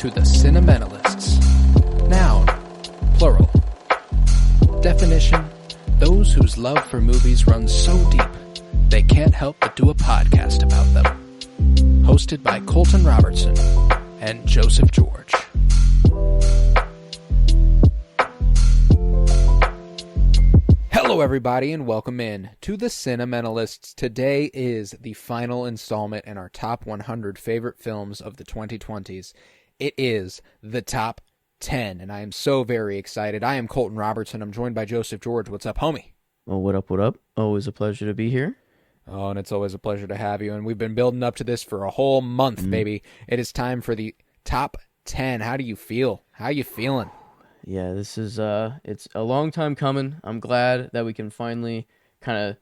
to the Cinementalists. Noun, plural. Definition, those whose love for movies runs so deep, they can't help but do a podcast about them. Hosted by Colton Robertson and Joseph George. Hello everybody and welcome in to the Cinementalists. Today is the final installment in our top 100 favorite films of the 2020s. It is the top 10 and I am so very excited. I am Colton Robertson. I'm joined by Joseph George. What's up, homie? Well, what up, what up? Always a pleasure to be here. Oh, and it's always a pleasure to have you. And we've been building up to this for a whole month, baby. It is time for the top 10. How do you feel? How you feeling? Yeah, this is it's a long time coming. I'm glad that we can finally kind of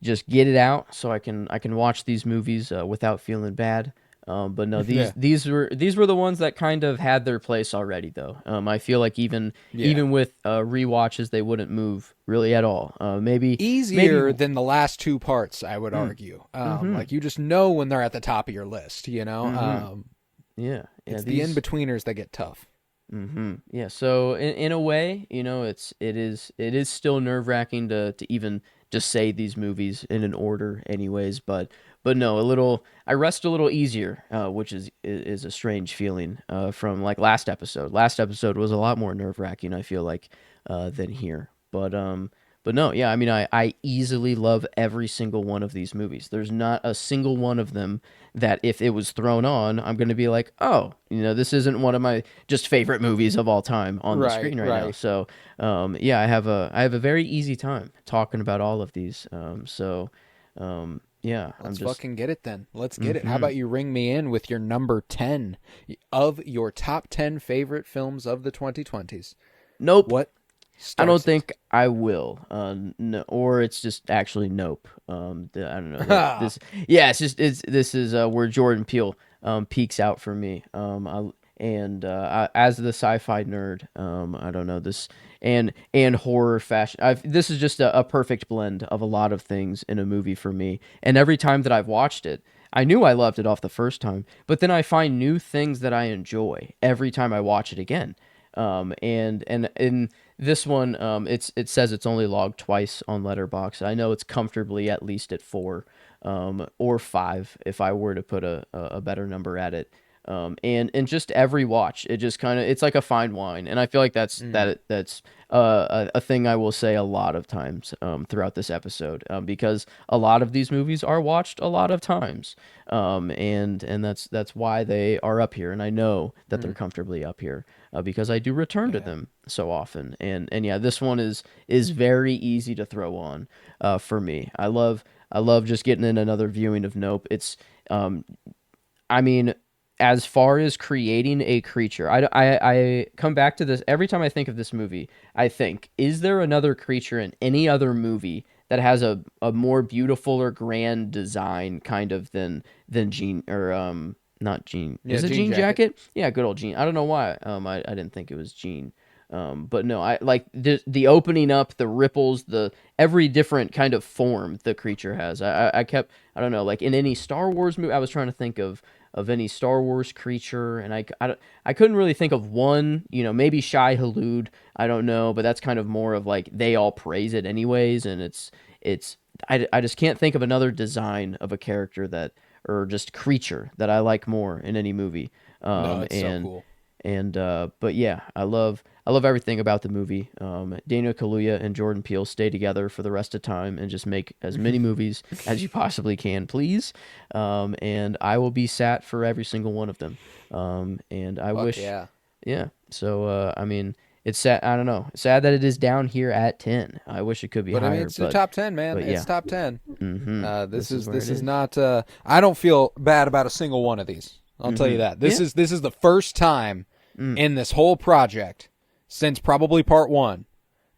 just get it out, so I can watch these movies without feeling bad. But no, these were the ones that kind of had their place already, though. I feel like even with rewatches, they wouldn't move really at all. Maybe easier than the last two parts, I would argue. Like you just know when they're at the top of your list, you know. It's the in-betweeners that get tough. Yeah, so in a way, you know, it is still nerve-wracking to even just say these movies in an order anyways, but no, I rest a little easier, which is a strange feeling from like last episode. Last episode was a lot more nerve-wracking, I feel like, than here. But no, yeah, I mean, I easily love every single one of these movies. There's not a single one of them that if it was thrown on, I'm going to be like, oh, you know, this isn't one of my just favorite movies of all time on the screen right now. So, yeah, I have a very easy time talking about all of these. Yeah. Let's fucking get it then. Let's get it. How about you ring me in with your number 10 of your top 10 favorite films of the 2020s? Nope. What? I don't think I will. No, or it's just actually nope. I don't know. This is where Jordan Peele peaks out for me. As the sci-fi nerd, I don't know this and horror fashion. This is just a perfect blend of a lot of things in a movie for me. And every time that I've watched it, I knew I loved it off the first time, but then I find new things that I enjoy every time I watch it again. And in this one, it says it's only logged twice on Letterboxd. I know it's comfortably at least at 4, or 5 if I were to put a better number at it. And just every watch, it just kind of, it's like a fine wine. And I feel like that's a thing I will say a lot of times, throughout this episode, because a lot of these movies are watched a lot of times. And that's why they are up here. And I know that they're comfortably up here, because I do return to them so often. And yeah, this one is very easy to throw on, for me. I love just getting in another viewing of Nope. It's, I mean, as far as creating a creature, I come back to this every time I think of this movie. I think, is there another creature in any other movie that has a more beautiful or grand design kind of than Jean, or not Jean? Yeah, is it Jean Jean Jacket? Yeah, good old Jean. I don't know why. I didn't think it was Jean. But no, I like the opening up, the ripples, every different kind of form the creature has. I don't know, like in any Star Wars movie, I was trying to think of any Star Wars creature, and I couldn't really think of one, you know, maybe Shai Hulud, I don't know, but that's kind of more of like, they all praise it anyways, and I just can't think of another design of a character or just creature that I like more in any movie. So cool. But yeah, I love everything about the movie. Daniel Kaluuya and Jordan Peele stay together for the rest of time and just make as many movies as you possibly can, please. And I will be sat for every single one of them. And I wish, yeah. So, I mean, it's sad. I don't know. It's sad that it is down here at 10. I wish it could be higher. I mean, it's the top 10, man. It's top 10. This is not. I don't feel bad about a single one of these. I'll tell you that. This is the first time in this whole project since probably part 1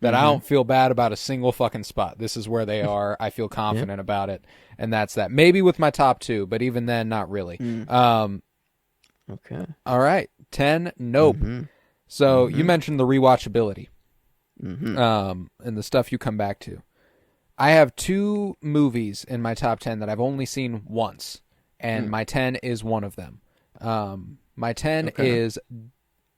that I don't feel bad about a single fucking spot. This is where they are. I feel confident about it, and that's that. Maybe with my top 2, but even then, not really. Okay. All right. 10, Nope. So you mentioned the rewatchability, and the stuff you come back to. I have 2 movies in my top 10 that I've only seen once, and my 10 is one of them. Okay.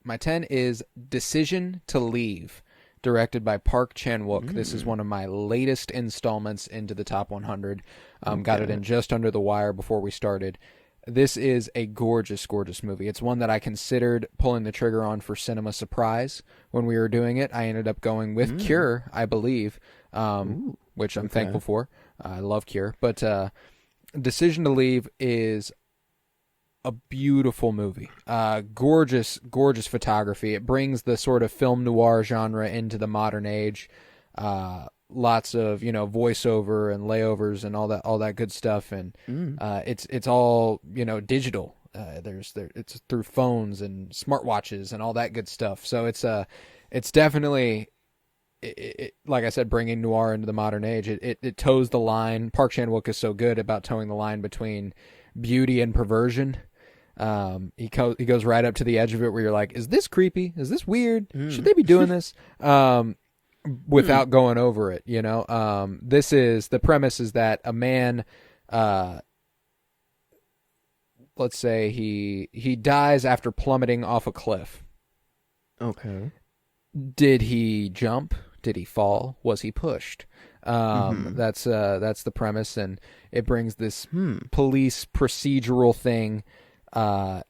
My 10 is Decision to Leave, directed by Park Chan-wook. This is one of my latest installments into the top 100. Got it in just under the wire before we started. This is a gorgeous, gorgeous movie. It's one that I considered pulling the trigger on for Cinema Surprise when we were doing it. I ended up going with Cure, I believe, which I'm thankful for. I love Cure. But Decision to Leave is a beautiful movie. Gorgeous, gorgeous photography. It brings the sort of film noir genre into the modern age. Lots of voiceover and layovers and all that good stuff, and it's all digital. It's through phones and smartwatches and all that good stuff. So it's definitely like I said, bringing noir into the modern age. It toes the line. Park Chan-wook is so good about towing the line between beauty and perversion. He goes right up to the edge of it where you're like, is this creepy? Is this weird? Should they be doing this? Without going over it, this is the premise is that a man, let's say he dies after plummeting off a cliff. Okay. Did he jump? Did he fall? Was he pushed? That's the premise, and it brings this police procedural thing,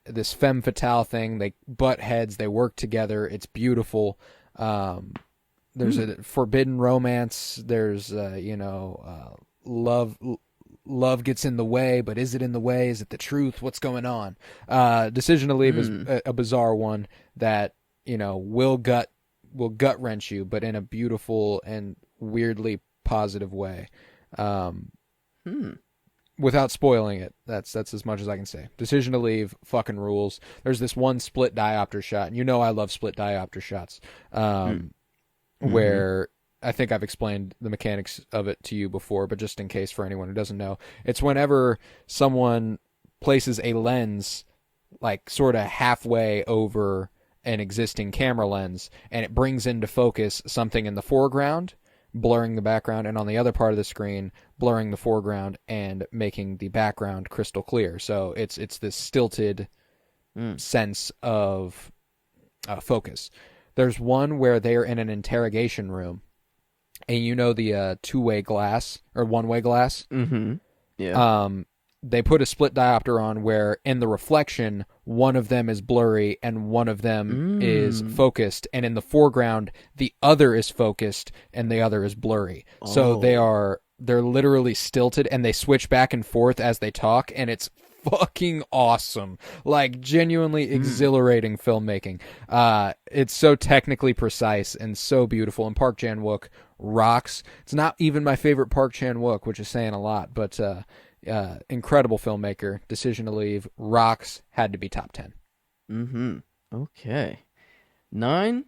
this femme fatale thing. They butt heads. They work together. It's beautiful. There's a forbidden romance. There's love gets in the way, but is it in the way? Is it the truth? What's going on? Decision to Leave is a bizarre one that will gut wrench you, but in a beautiful and weirdly positive way. Without spoiling it, that's as much as I can say. Decision to Leave fucking rules. There's this one split diopter shot, and I love split diopter shots. Where I think I've explained the mechanics of it to you before, but just in case for anyone who doesn't know, it's whenever someone places a lens like sort of halfway over an existing camera lens, and it brings into focus something in the foreground, blurring the background, and on the other part of the screen, blurring the foreground and making the background crystal clear. So it's this stilted sense of focus. There's one where they're in an interrogation room, and the two-way glass or one-way glass? Mm-hmm. Yeah. They put a split diopter on where in the reflection, one of them is blurry and one of them is focused, and in the foreground, the other is focused and the other is blurry. Oh. So they're literally stilted, and they switch back and forth as they talk, and it's fucking awesome. Like, genuinely exhilarating filmmaking. It's so technically precise and so beautiful, and Park Chan-wook rocks. It's not even my favorite Park Chan-wook, which is saying a lot, but incredible filmmaker. Decision to Leave rocks. Had to be top 10. Okay. 9,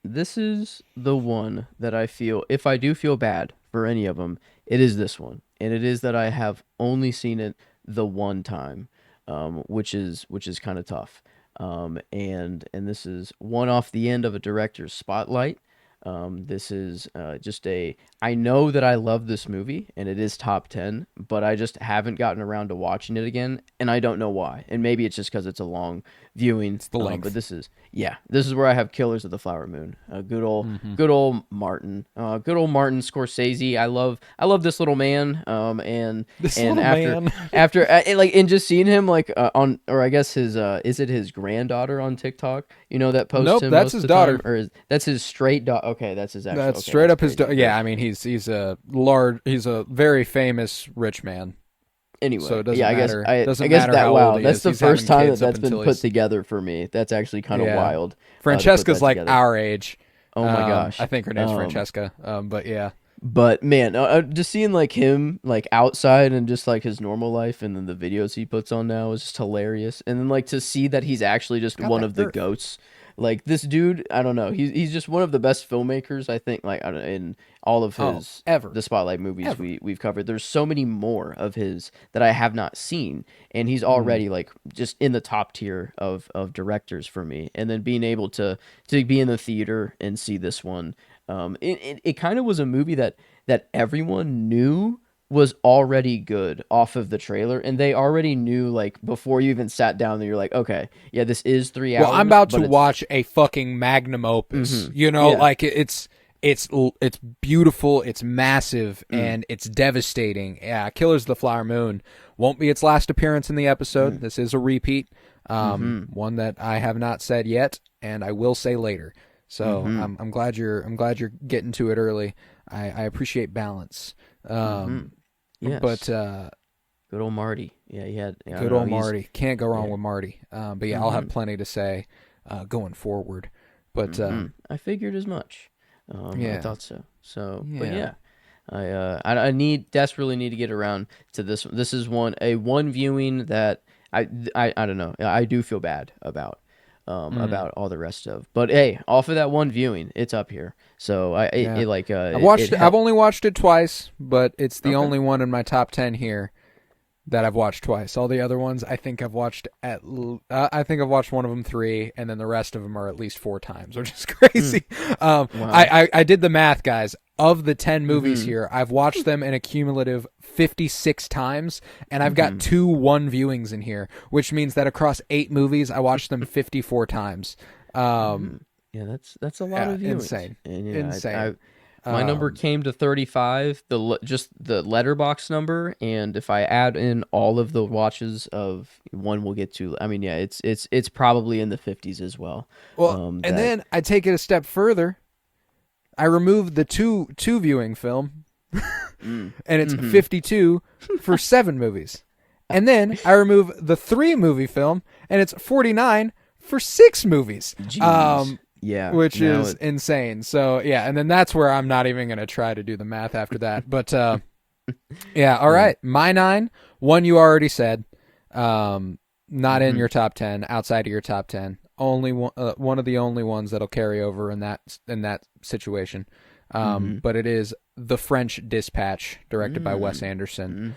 this is the one that I feel, if I do feel bad for any of them, it is this one, and it is that I have only seen it the one time, which is kind of tough. And this is one off the end of a director's spotlight. This is just I know that I love this movie, and it is top 10, but I just haven't gotten around to watching it again, and I don't know why. And maybe it's just because it's a long viewing. It's the length. But this is where I have Killers of the Flower Moon. Good old Martin. Good old Martin Scorsese. I love this little man. And just seeing him on, or I guess his is it his granddaughter on TikTok? That posts nope, him. That's his daughter. Or that's his straight daughter. Okay, that's his actual. That's straight up his daughter. Yeah, I mean he's a very famous rich man. Anyway, so it doesn't matter. I guess matter that how wow, old he that's is. the He's first time that's been put he's... together for me. That's actually kind of wild. Francesca's like our age. Oh my gosh, I think her name's Francesca. But yeah. But man, just seeing him outside and just his normal life, and then the videos he puts on now is just hilarious. And then to see that he's actually just one of the goats. This dude, I don't know. He's just one of the best filmmakers, I think, in all of his the Spotlight movies we've covered. There's so many more of his that I have not seen, and he's already just in the top tier of directors for me. And then being able to be in the theater and see this one, it kind of was a movie that everyone knew was already good off of the trailer, and they already knew, like, before you even sat down, that you're like, okay, yeah, this is 3 hours. Well, I'm about to watch a fucking magnum opus. You know, like it's beautiful, it's massive, and it's devastating. Yeah, Killers of the Flower Moon won't be its last appearance in the episode. This is a repeat, one that I have not said yet, and I will say later. So I'm glad you're getting to it early. I appreciate balance. Yes. But good old Marty. Yeah, he had good old Marty. Can't go wrong with Marty. But yeah, I'll have plenty to say going forward. But I figured as much. Yeah. I thought so. So, Yeah. but yeah, I desperately need to get around to this. This is one viewing that I don't know. I do feel bad about all the rest of. But hey, off of that one viewing, it's up here. So I've only watched it twice, but it's the only one in my top 10 here that I've watched twice. All the other ones, I think I've watched one of them 3, and then the rest of them are at least 4 times, which is crazy. Wow. I did the math, guys. Of the 10 movies here, I've watched them in a cumulative 56 times, and I've got 2 one viewings in here, which means that across 8 movies, I watched them 54 times. Yeah, that's a lot of viewings. Insane. And, yeah, insane. My number came to 35, just the letterbox number, and if I add in all of the watches of one we'll get to, I mean, yeah, it's probably in the 50s as well. Well, then I take it a step further. I removed the two viewing film, and it's 52 for 7 movies. And then I remove the 3 movie film, and it's 49 for 6 movies. Jeez. Yeah, which is insane. So yeah, and then that's where I'm not even gonna try to do the math after that. But yeah, all right. My 9, one you already said, not in your top 10, outside of your top 10. Only one of the only ones that'll carry over in that situation. But it is The French Dispatch, directed by Wes Anderson,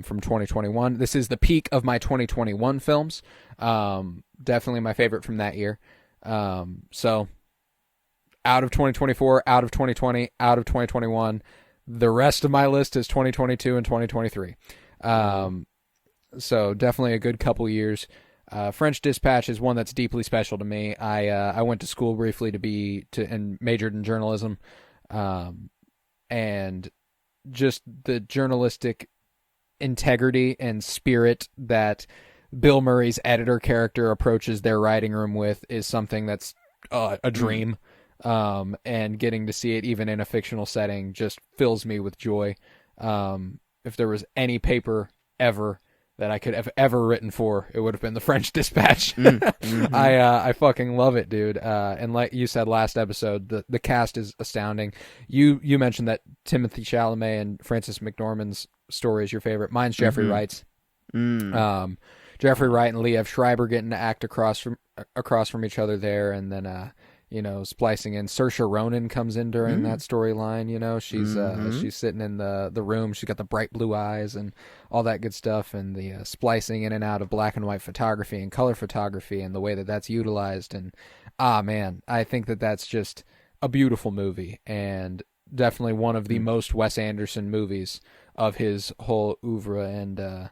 from 2021. This is the peak of my 2021 films. Definitely my favorite from that year. So out of 2024, out of 2020, out of 2021, the rest of my list is 2022 and 2023. So definitely a good couple years. French Dispatch is one that's deeply special to me. I went to school briefly and majored in journalism. And just the journalistic integrity and spirit that Bill Murray's editor character approaches their writing room with is something that's a dream. And getting to see it even in a fictional setting just fills me with joy. If there was any paper ever that I could have ever written for, it would have been The French Dispatch. I fucking love it, dude. And like you said last episode, the cast is astounding. You mentioned that Timothy Chalamet and Frances McDormand's story is your favorite. Mine's Jeffrey Wright's. Jeffrey Wright and Liev Schreiber getting to act across from each other there, and then splicing in Saoirse Ronan comes in during that storyline. She's sitting in the room. She's got the bright blue eyes and all that good stuff, and the splicing in and out of black and white photography and color photography and the way that that's utilized. And man, I think that that's just a beautiful movie, and definitely one of the most Wes Anderson movies of his whole oeuvre, and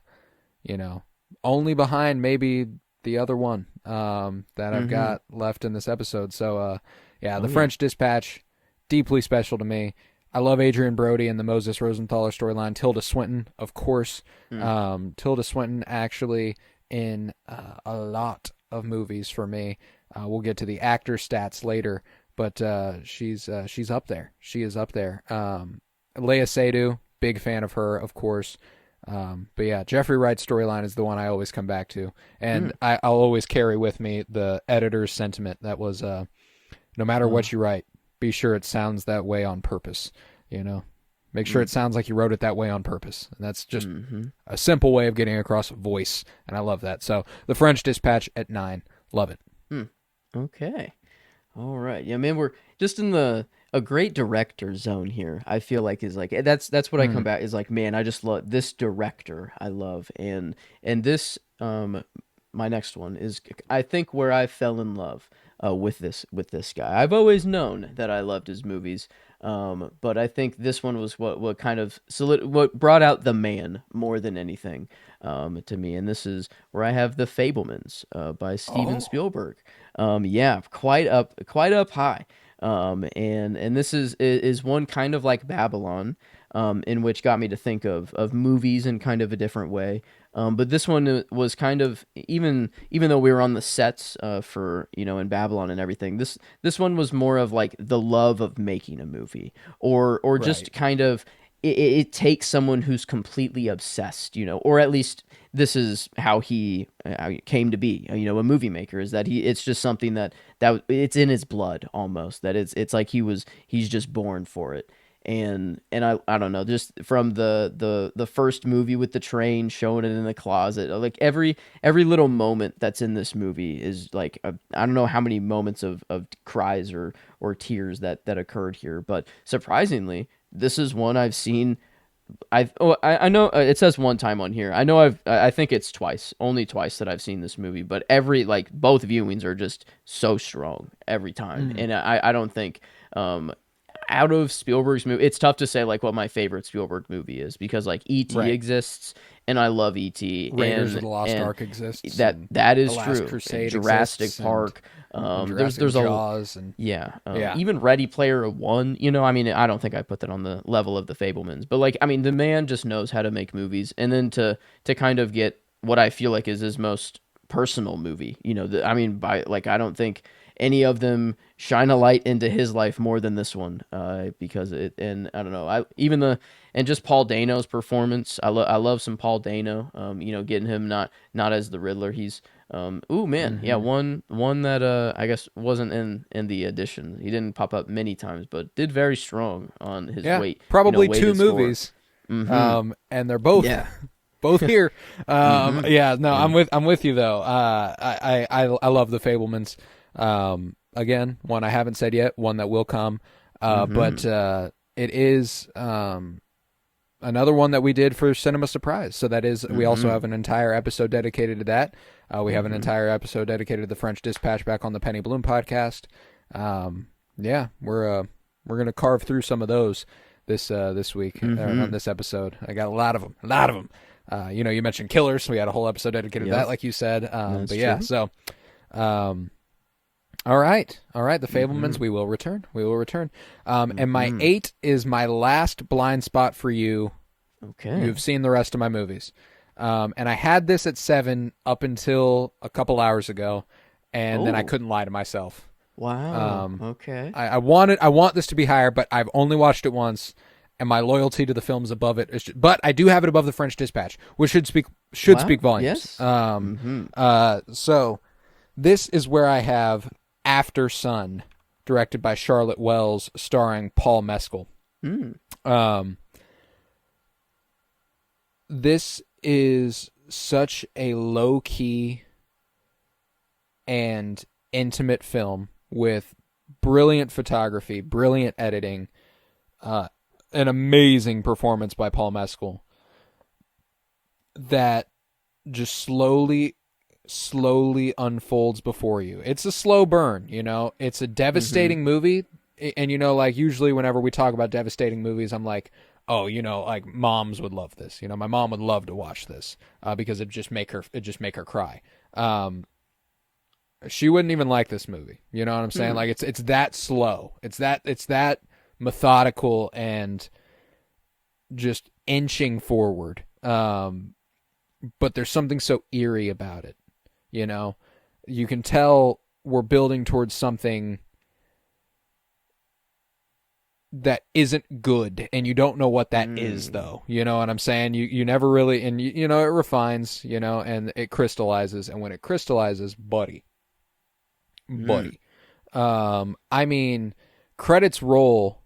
only behind maybe the other one that I've got left in this episode. So The French Dispatch, deeply special to me. I love Adrian Brody and the Moses Rosenthaler storyline. Tilda Swinton, of course. Tilda Swinton actually in a lot of movies for me. We'll get to the actor stats later, but she's up there. She is up there. Lea Seydoux, big fan of her, of course. But yeah, Jeffrey Wright's storyline is the one I always come back to, and I'll always carry with me the editor's sentiment that was, no matter what you write, be sure it sounds that way on purpose. Make sure it sounds like you wrote it that way on purpose, and that's just a simple way of getting across voice, and I love that. So The French Dispatch at 9, love it. Okay, all right, yeah, man, we're just in a great director zone here. I feel like is like that's what I come back is like, man, I just love this director. I love and this my next one is I think where I fell in love with this guy. I've always known that I loved his movies, but I think this one was what kind of what brought out the man more than anything to me. And this is where I have The Fabelmans by Steven Spielberg. Yeah, quite up high. And this is one kind of like Babylon, in which got me to think of movies in kind of a different way. But this one was kind of, even though we were on the sets for, in Babylon and everything, this one was more of like the love of making a movie, or just kind of, it takes someone who's completely obsessed, or at least this is how he came to be, a movie maker, is that it's just something that it's in his blood almost, that it's like he's just born for it. And I don't know, just from the first movie with the train, showing it in the closet, like every little moment that's in this movie is like I don't know how many moments of cries or tears that occurred here, but surprisingly, this is one I've seen. I know it says one time on here. I think it's only twice that I've seen this movie, but both viewings are just so strong every time. And I don't think out of Spielberg's movie, it's tough to say like what my favorite Spielberg movie is, because like E.T. exists, and I love E.T. Raiders of the Lost Ark exists. That is The Last true. Crusade Jurassic Park. There's Jaws and even Ready Player One. I mean, I don't think I put that on the level of The Fabelmans, but like, I mean, the man just knows how to make movies, and then to kind of get what I feel like is his most personal movie. I don't think any of them shine a light into his life more than this one, because and I don't know, and just Paul Dano's performance. I love some Paul Dano. Getting him not as the Riddler. He's one that I guess wasn't in the edition. He didn't pop up many times, but did very strong on his weight. Probably two movies, and they're both both here. I'm with you though. I love The Fabelmans. Again, one I haven't said yet, one that will come. But it is another one that we did for Cinema Surprise. So that is, we also have an entire episode dedicated to that. We have an entire episode dedicated to The French Dispatch back on the Penny Bloom podcast. We're gonna carve through some of those this week on this episode. I got a lot of them. You mentioned Killers. We had a whole episode dedicated to that, like you said. True. So. All right. The Fabelmans. We will return. And my 8 is my last blind spot for you. Okay. You've seen the rest of my movies. And I had this at 7 up until a couple hours ago, and then I couldn't lie to myself. Wow. Okay. I want this to be higher, but I've only watched it once, and my loyalty to the films above it is but I do have it above The French Dispatch, which should speak volumes. Yes. So this is where I have After Sun, directed by Charlotte Wells, starring Paul Mescal. This is such a low-key and intimate film with brilliant photography, brilliant editing, an amazing performance by Paul Mescal that just slowly unfolds before you. It's a slow burn, It's a devastating movie, and usually whenever we talk about devastating movies, I'm like, oh, like moms would love this. My mom would love to watch this because it'd just make her cry. She wouldn't even like this movie. You know what I'm saying? Like it's that slow. It's that methodical and just inching forward. But there's something so eerie about it. You can tell we're building towards something that isn't good, and you don't know what that is, though. You know what I'm saying? You never really, and it refines, and it crystallizes, and when it crystallizes, buddy. I mean, credits roll.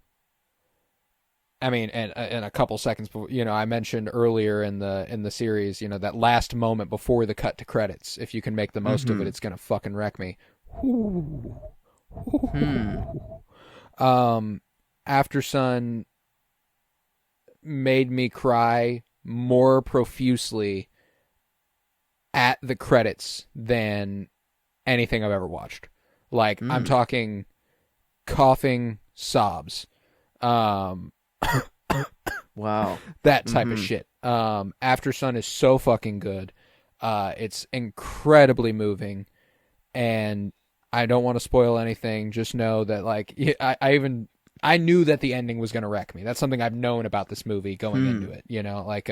I mean, and a couple seconds before, I mentioned earlier in the series, that last moment before the cut to credits. If you can make the most of it, it's gonna fucking wreck me. After Sun made me cry more profusely at the credits than anything I've ever watched. Like I'm talking coughing sobs. Wow. That type of shit. After Sun is so fucking good. It's incredibly moving, and I don't want to spoil anything. Just know that, like, I knew that the ending was going to wreck me. That's something I've known about this movie going into it. You know, like,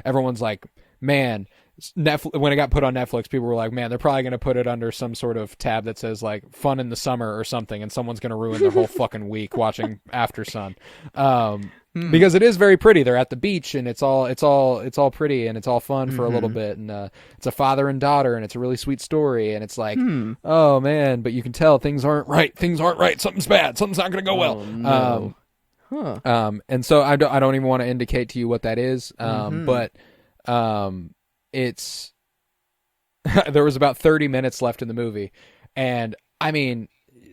everyone's like, man, Netflix, when it got put on Netflix, people were like, man, they're probably going to put it under some sort of tab that says, like, fun in the summer or something, and someone's going to ruin their whole fucking week watching After Sun. Because it is very pretty. They're at the beach, and it's all pretty, and it's all fun for a little bit, and it's a father and daughter, and it's a really sweet story, and it's like, oh man, but you can tell things aren't right. Something's bad. Something's not going to go well. No. And so I don't even want to indicate to you what that is. But it's there was about 30 minutes left in the movie, and I mean,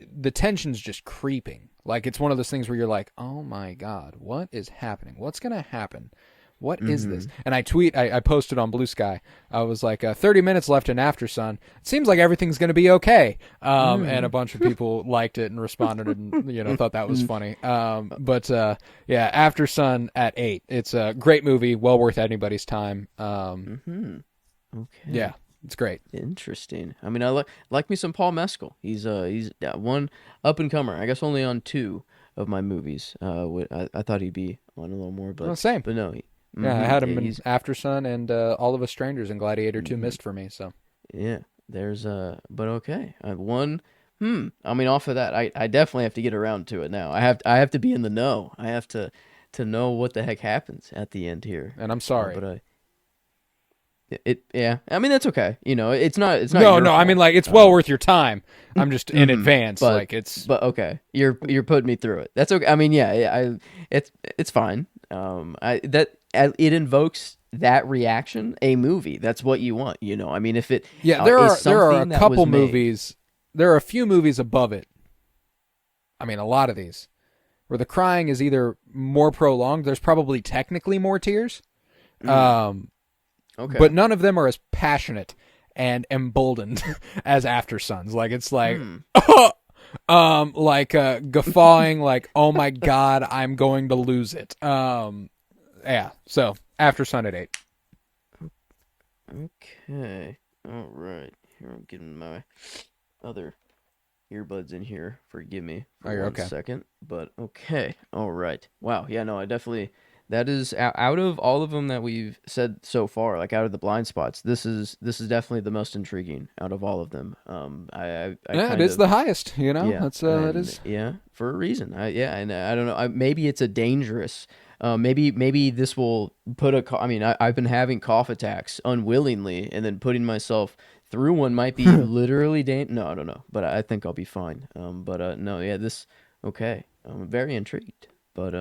the tension's just creeping. Like, it's one of those things where you're like, oh my God, what is happening? What's going to happen? What is this? And I posted on Blue Sky. I was like, 30 minutes left in After Sun. It seems like everything's going to be okay. And a bunch of people liked it and responded and, thought that was funny. But yeah, After Sun at 8. It's a great movie, well worth anybody's time. Okay. Yeah. It's great. Interesting. I mean, I like me some Paul Mescal. He's one up and comer. I guess only on 2 of my movies. I thought he'd be on a little more, but same. But no, I had him in After Sun and All of Us Strangers and Gladiator 2 missed for me. So yeah, there's but okay. One. I mean, off of that, I definitely have to get around to it now. I have to be in the know. I have to know what the heck happens at the end here. And I'm sorry, but yeah. I mean, that's okay. It's not. No. Fault. I mean, like, it's well worth your time. I'm just in advance. But, like, it's. But okay, you're putting me through it. That's okay. I mean, yeah. It's fine. It invokes that reaction. A movie. That's what you want. I mean, if it. Yeah, there are a couple movies. There are a few movies above it. I mean, a lot of these where the crying is either more prolonged. There's probably technically more tears. Okay. But none of them are as passionate and emboldened as After Suns. Like, it's like, guffawing, like, oh my God, I'm going to lose it. Yeah. So After Sun at 8. Okay. All right. Here, I'm getting my other earbuds in here. Forgive me for one second. But okay. All right. Wow. Yeah, no, I definitely... That is, out of all of them that we've said so far, like out of the blind spots, this is definitely the most intriguing out of all of them. It is the highest, Yeah, that's it is. Yeah, for a reason. And I don't know. Maybe it's a dangerous. Maybe this will put I've been having cough attacks unwillingly, and then putting myself through one might be literally No, I don't know, but I think I'll be fine. No, yeah, this okay. I'm very intrigued, but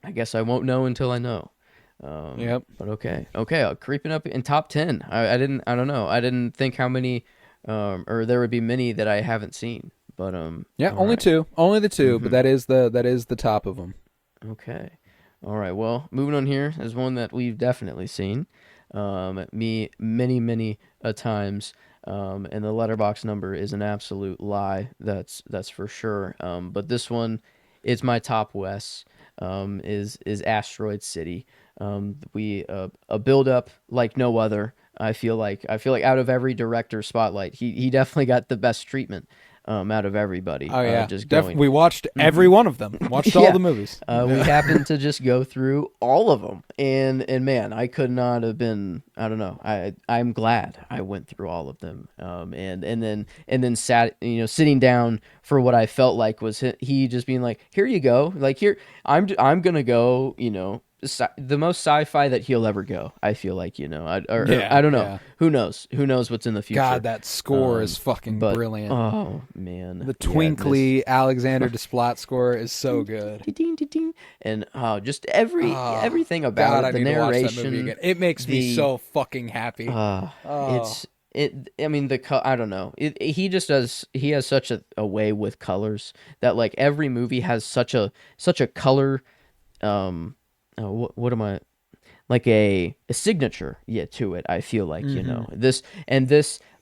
I guess I won't know until I know. Yep. But okay. Creeping up in top 10. I don't know. I didn't think how many, or there would be many that I haven't seen. But yeah, only two, the 2. But that is the top of them. Okay. All right. Well, moving on here is one that we've definitely seen. Me many a times. And the letterbox number is an absolute lie. That's for sure. But this one is my top Wes. Is Asteroid City. We a build up like no other. I feel like out of every director spotlight, he definitely got the best treatment out of everybody. Oh yeah, we watched every one of them. Watched all the movies. We happened to just go through all of them, and man, I could not have been. I don't know. I'm glad I went through all of them. And then sat, sitting down for what I felt like was he just being like, here you go, like here I'm gonna go, the most sci-fi that he'll ever go. I feel like, I don't know. Yeah. Who knows what's in the future. God, that score is fucking brilliant. Oh man, the twinkly Alexander Desplat score is so good. And just everything about God, it, the narration, that movie again. It makes me so fucking happy. I mean, I don't know. He has such a way with colors that, like, every movie has such a color. What am I, like a signature to it. I feel like this,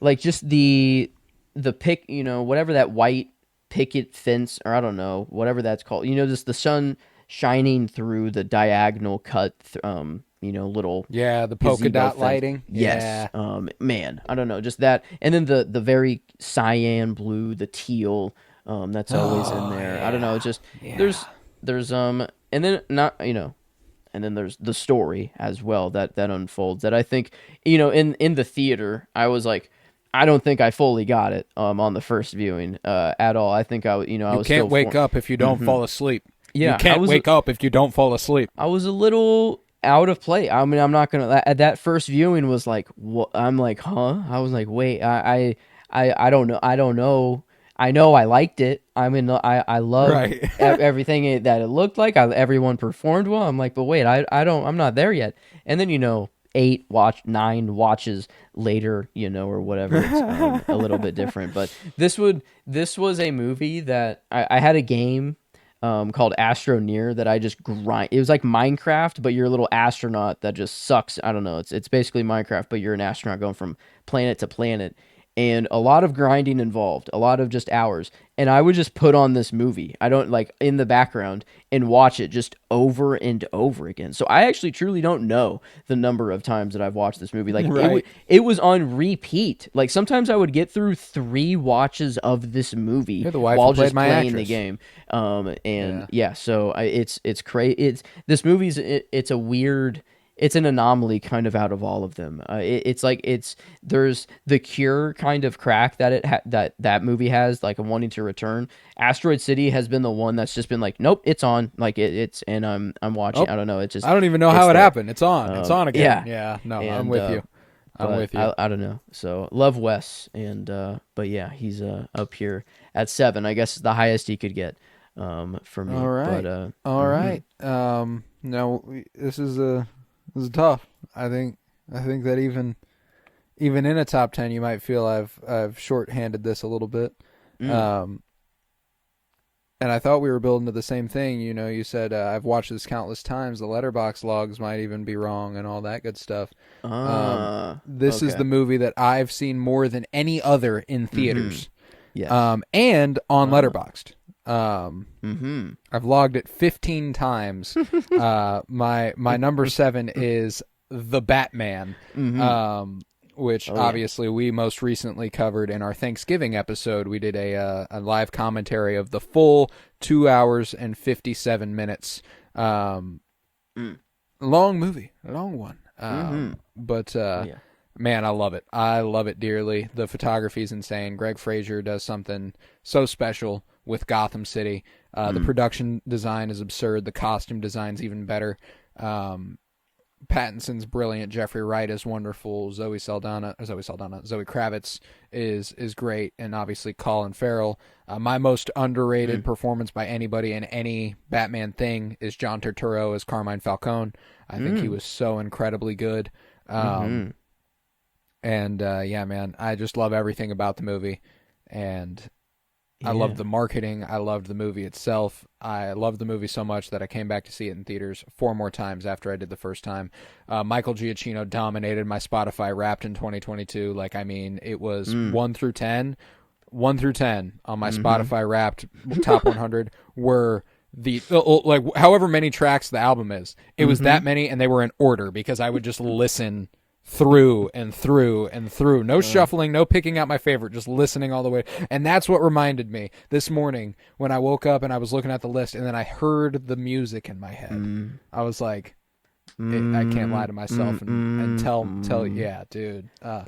like, just the whatever that white picket fence, or I don't know, whatever that's called. Just the sun shining through the diagonal cut, little the polka dot fence. lighting. Yes. Man, I don't know, just that, and then the very cyan blue, the teal, that's always in there. I don't know. It's just there's and then not and then there's the story as well that unfolds. That I think in the theater, I was like, I don't think I fully got it on the first viewing at all. I think I was You can't wake up if you don't fall asleep. Yeah, you can't wake up if you don't fall asleep. I was a little out of play. I mean, I'm not gonna. That first viewing was like, what? I'm like, huh? I was like, wait, I don't know. I don't know. I know I liked it. I mean, I loved everything that it looked like. Everyone performed well. I'm like, but wait, I'm not there yet. And then 9 watches later, or whatever, it's a little bit different. But this was a movie that I had a game called Astro Near that I just grind. It was like Minecraft, but you're a little astronaut that just sucks. I don't know. It's basically Minecraft, but you're an astronaut going from planet to planet. And a lot of grinding involved, a lot of just hours. And I would just put on this movie, in the background, and watch it just over and over again. So I actually truly don't know the number of times that I've watched this movie. Like it was on repeat. Like sometimes I would get through 3 watches of this movie while just playing the game. So it's crazy. This movie's it's a weird. It's an anomaly kind of out of all of them. There's the Cure kind of crack that that movie has, like a wanting to return. Asteroid City has been the one that's just been like, nope, it's on. Like and I'm watching. I don't know. It's just I don't even know how it happened. It's on. It's on again. Yeah. No, I'm with you. I'm with you. I don't know. So love Wes, and but yeah, he's up here at 7. I guess the highest he could get for me. All right. But, all right. Now this is tough. I think that even in a top 10, you might feel I've shorthanded this a little bit. And I thought we were building to the same thing. You said I've watched this countless times. The letterbox logs might even be wrong and all that good stuff. This is the movie that I've seen more than any other in theaters. Yes. And on Letterboxd. I've logged it 15 times. My number 7 is The Batman, which obviously we most recently covered in our Thanksgiving episode. We did a live commentary of the full 2 hours and 57 minutes. Long movie, a long one. But man, I love it. I love it dearly. The photography is insane. Greg Fraser does something so special with Gotham City. The production design is absurd. The costume design's even better. Pattinson's brilliant. Jeffrey Wright is wonderful. Zoe Kravitz is great. And obviously Colin Farrell. My most underrated performance by anybody in any Batman thing is John Turturro as Carmine Falcone. I think he was so incredibly good. And yeah, man, I just love everything about the movie. And I loved the marketing. I loved the movie itself. I loved the movie so much that I came back to see it in theaters 4 more times after I did the first time. Michael Giacchino dominated my Spotify Wrapped in 2022. Like, I mean, it was 1 through 10. 1 through 10 on my Spotify Wrapped top 100 were the like however many tracks the album is. It was that many, and they were in order because I would just listen through and through and through. No shuffling, no picking out my favorite, just listening all the way. And that's what reminded me this morning when I woke up and I was looking at the list and then I heard the music in my head. I was like, I can't lie to myself and tell yeah, dude. Yeah,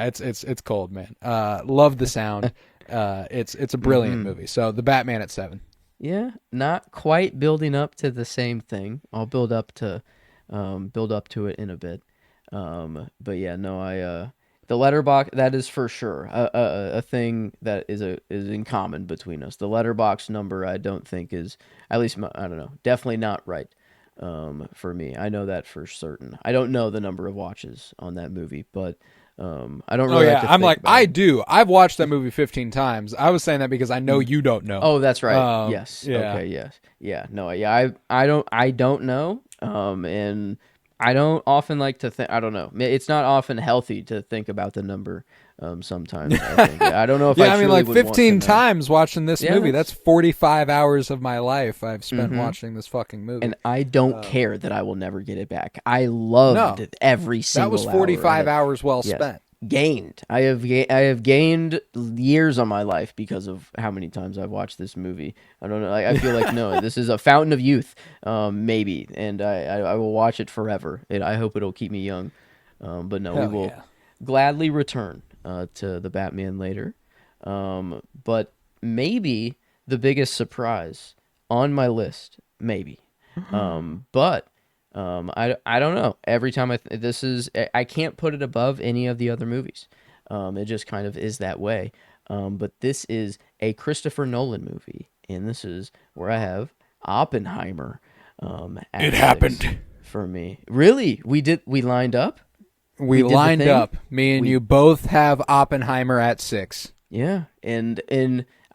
it's cold, man. Love the sound. It's a brilliant movie. So The Batman at 7. Yeah, not quite building up to the same thing. I'll build up to it in a bit. But yeah, no, the letterbox, that is for sure a thing that is in common between us. The letterbox number, I don't think is, at least I don't know, definitely not right. For me, I know that for certain. I don't know the number of watches on that movie, but I don't really. I'm like, I do. I've watched that movie 15 times. I was saying that because I know you don't know. Oh, that's right. Yes. Yeah. Okay. Yes. Yeah. No. Yeah. I don't know. And I don't often like to think. I don't know. It's not often healthy to think about the number. Sometimes I think. I don't know if yeah, I mean, truly like would 15 want to know. times watching this movie. That's 45 hours of my life I've spent watching this fucking movie. And I don't care that I will never get it back. I loved every single. That was 45 hour hours well spent. Gained. I have gained years on my life because of how many times I've watched this movie. I don't know. I feel like no, this is a fountain of youth, maybe, and I will watch it forever. And I hope it'll keep me young. But no, we will gladly return to the Batman later. But maybe the biggest surprise on my list, maybe. But I don't know. Every time I can't put it above any of the other movies. It just kind of is that way. But this is a Christopher Nolan movie, and this is where I have Oppenheimer. It happened for me. Really? We lined up? We lined up. Me and you both have Oppenheimer at 6. Yeah, and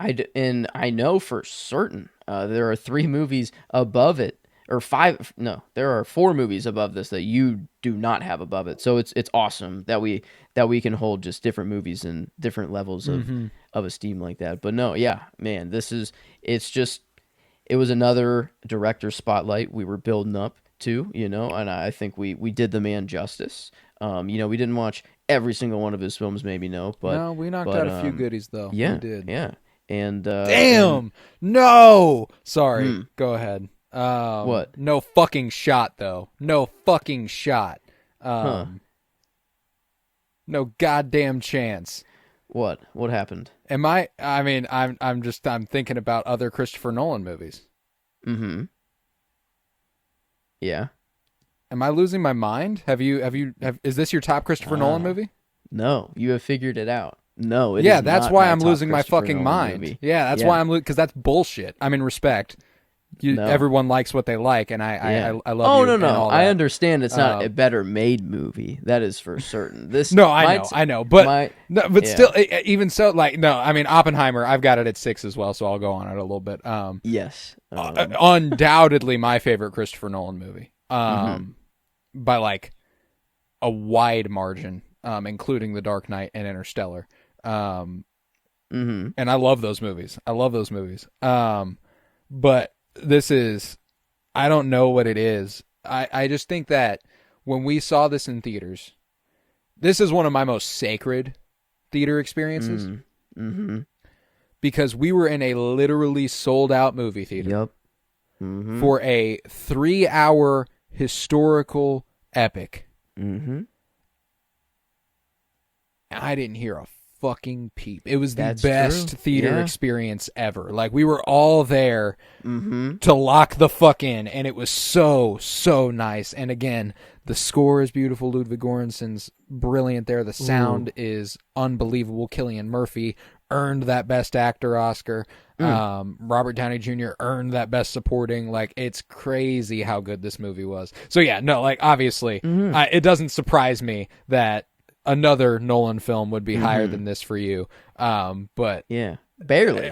I know for certain there are 3 movies above it, or 5. No, there are 4 movies above this that you do not have above it. So it's awesome that we can hold just different movies and different levels of esteem like that. But no, yeah, man, it was another director spotlight we were building up to, and I think we did the man justice. We didn't watch every single one of his films, maybe but no, we knocked out a few goodies though. Yeah, we did. Yeah, and damn, no, sorry, go ahead. What? No fucking shot though. No fucking shot. No goddamn chance. What happened? I'm thinking about other Christopher Nolan movies. Mm-hmm. Yeah. Am I losing my mind? Is this your top Christopher Nolan movie? No, you have figured it out. No, it yeah, is that's not why my I'm top losing my Christopher fucking Nolan mind. movie. Yeah, that's why I'm because that's bullshit. I mean, respect. No. Everyone likes what they like, and I love you. Oh no, and all I that. understand it's not a better made movie. That is for certain. This no, I know, but still, even so, like no, I mean Oppenheimer. I've got it at 6 as well, so I'll go on it a little bit. Yes, undoubtedly my favorite Christopher Nolan movie. By like a wide margin, including The Dark Knight and Interstellar. And I love those movies. But this is, I don't know what it is. I just think that when we saw this in theaters, this is one of my most sacred theater experiences. Because we were in a literally sold out movie theater. Yep. For a 3-hour historical epic. I didn't hear a fucking peep. It was the best theater experience ever. Like we were all there to lock the fuck in, and it was so nice. And again, the score is beautiful. Ludwig Göransson's brilliant there. The sound is unbelievable. Cillian Murphy earned that Best Actor Oscar. Robert Downey Jr. earned that Best Supporting. Like it's crazy how good this movie was. So yeah, no, like obviously, it doesn't surprise me that another Nolan film would be higher than this for you. But yeah, barely.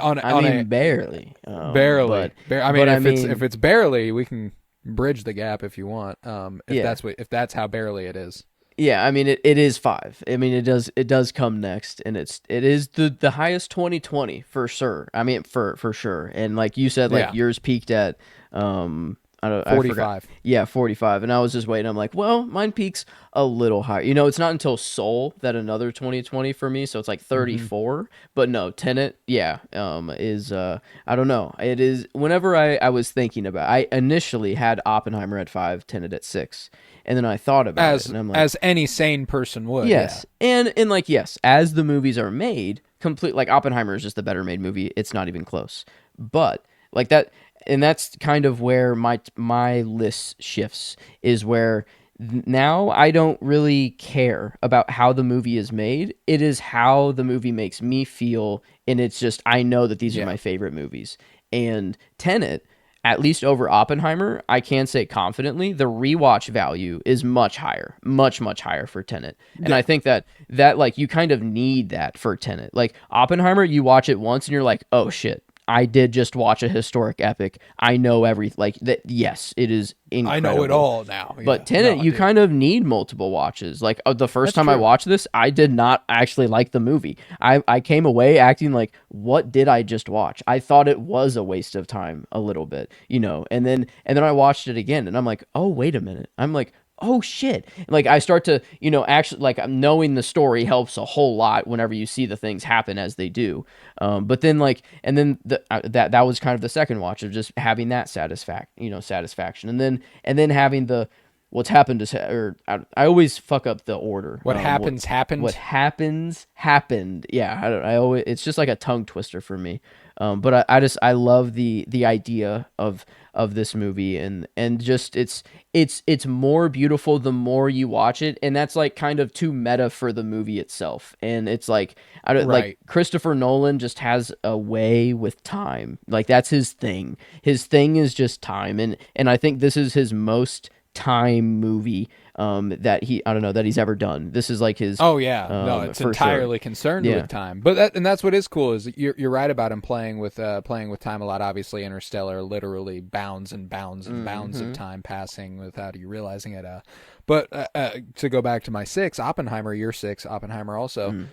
Barely. Barely. If it's barely, we can bridge the gap if you want. If that's how barely it is. Yeah, I mean it is 5. I mean it does come next, and it is the highest 2020 for sure. I mean for sure. And like you said, like yours peaked at 45. Yeah, 45. And I was just waiting. I'm like, well, mine peaks a little higher. It's not until Soul that another 2020 for me. So it's like 34. But no, Tenet, is, I don't know. It is, whenever I was thinking about I initially had Oppenheimer at 5, Tenet at 6. And then I thought about it. And I'm like, as any sane person would. Yes. Yeah. And like, yes, as the movies are made, like Oppenheimer is just the better made movie. It's not even close. But like that. And that's kind of where my list shifts, is where now I don't really care about how the movie is made. It is how the movie makes me feel, and it's just I know that these are my favorite movies. And Tenet, at least over Oppenheimer, I can say confidently, the rewatch value is much higher, much higher for Tenet. And I think that like you kind of need that for Tenet. Like Oppenheimer, you watch it once and you're like, oh shit, I did just watch a historic epic. I know like that. Yes, it is incredible. I know it all now. Yeah. But Tenet, you kind of need multiple watches. Like the first time I watched this, I did not actually like the movie. I came away acting like, what did I just watch? I thought it was a waste of time a little bit, and then I watched it again and I'm like, oh, wait a minute. I'm like, oh shit. Like I start to, actually, like, knowing the story helps a whole lot whenever you see the things happen as they do. But then and then that was kind of the second watch of just having that satisfaction. And then having the what's happened is, or I always fuck up the order. What happens happened. What happens happened. Yeah. I always, it's just like a tongue twister for me. But I love the idea of this movie, and just it's more beautiful the more you watch it, and that's like kind of too meta for the movie itself. And it's like like Christopher Nolan just has a way with time. Like that's his thing. His thing is just time, and I think this is his most time movie that he's ever done. This is like his it's entirely concerned with time. But that's what is cool, is you're right about him playing with time a lot. Obviously Interstellar literally bounds and bounds and bounds of time passing without you realizing it. But to go back to my 6, Oppenheimer, your 6, Oppenheimer also,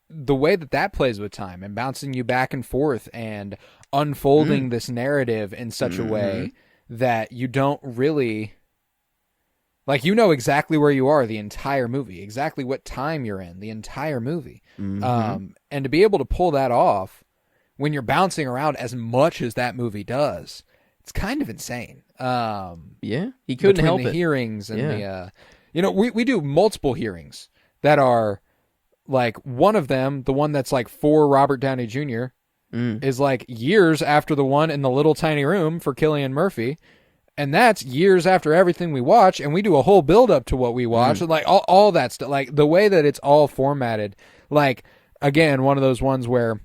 the way that plays with time and bouncing you back and forth and unfolding this narrative in such a way that you don't really, like, exactly where you are the entire movie, exactly what time you're in the entire movie. And to be able to pull that off when you're bouncing around as much as that movie does, it's kind of insane. He couldn't help the it. Hearings and we do multiple hearings that are like, one of them, the one that's like for Robert Downey Jr., is like years after the one in the little tiny room for Cillian Murphy. And that's years after everything we watch, and we do a whole build up to what we watch, and like all that stuff, like the way that it's all formatted. Like, again, one of those ones where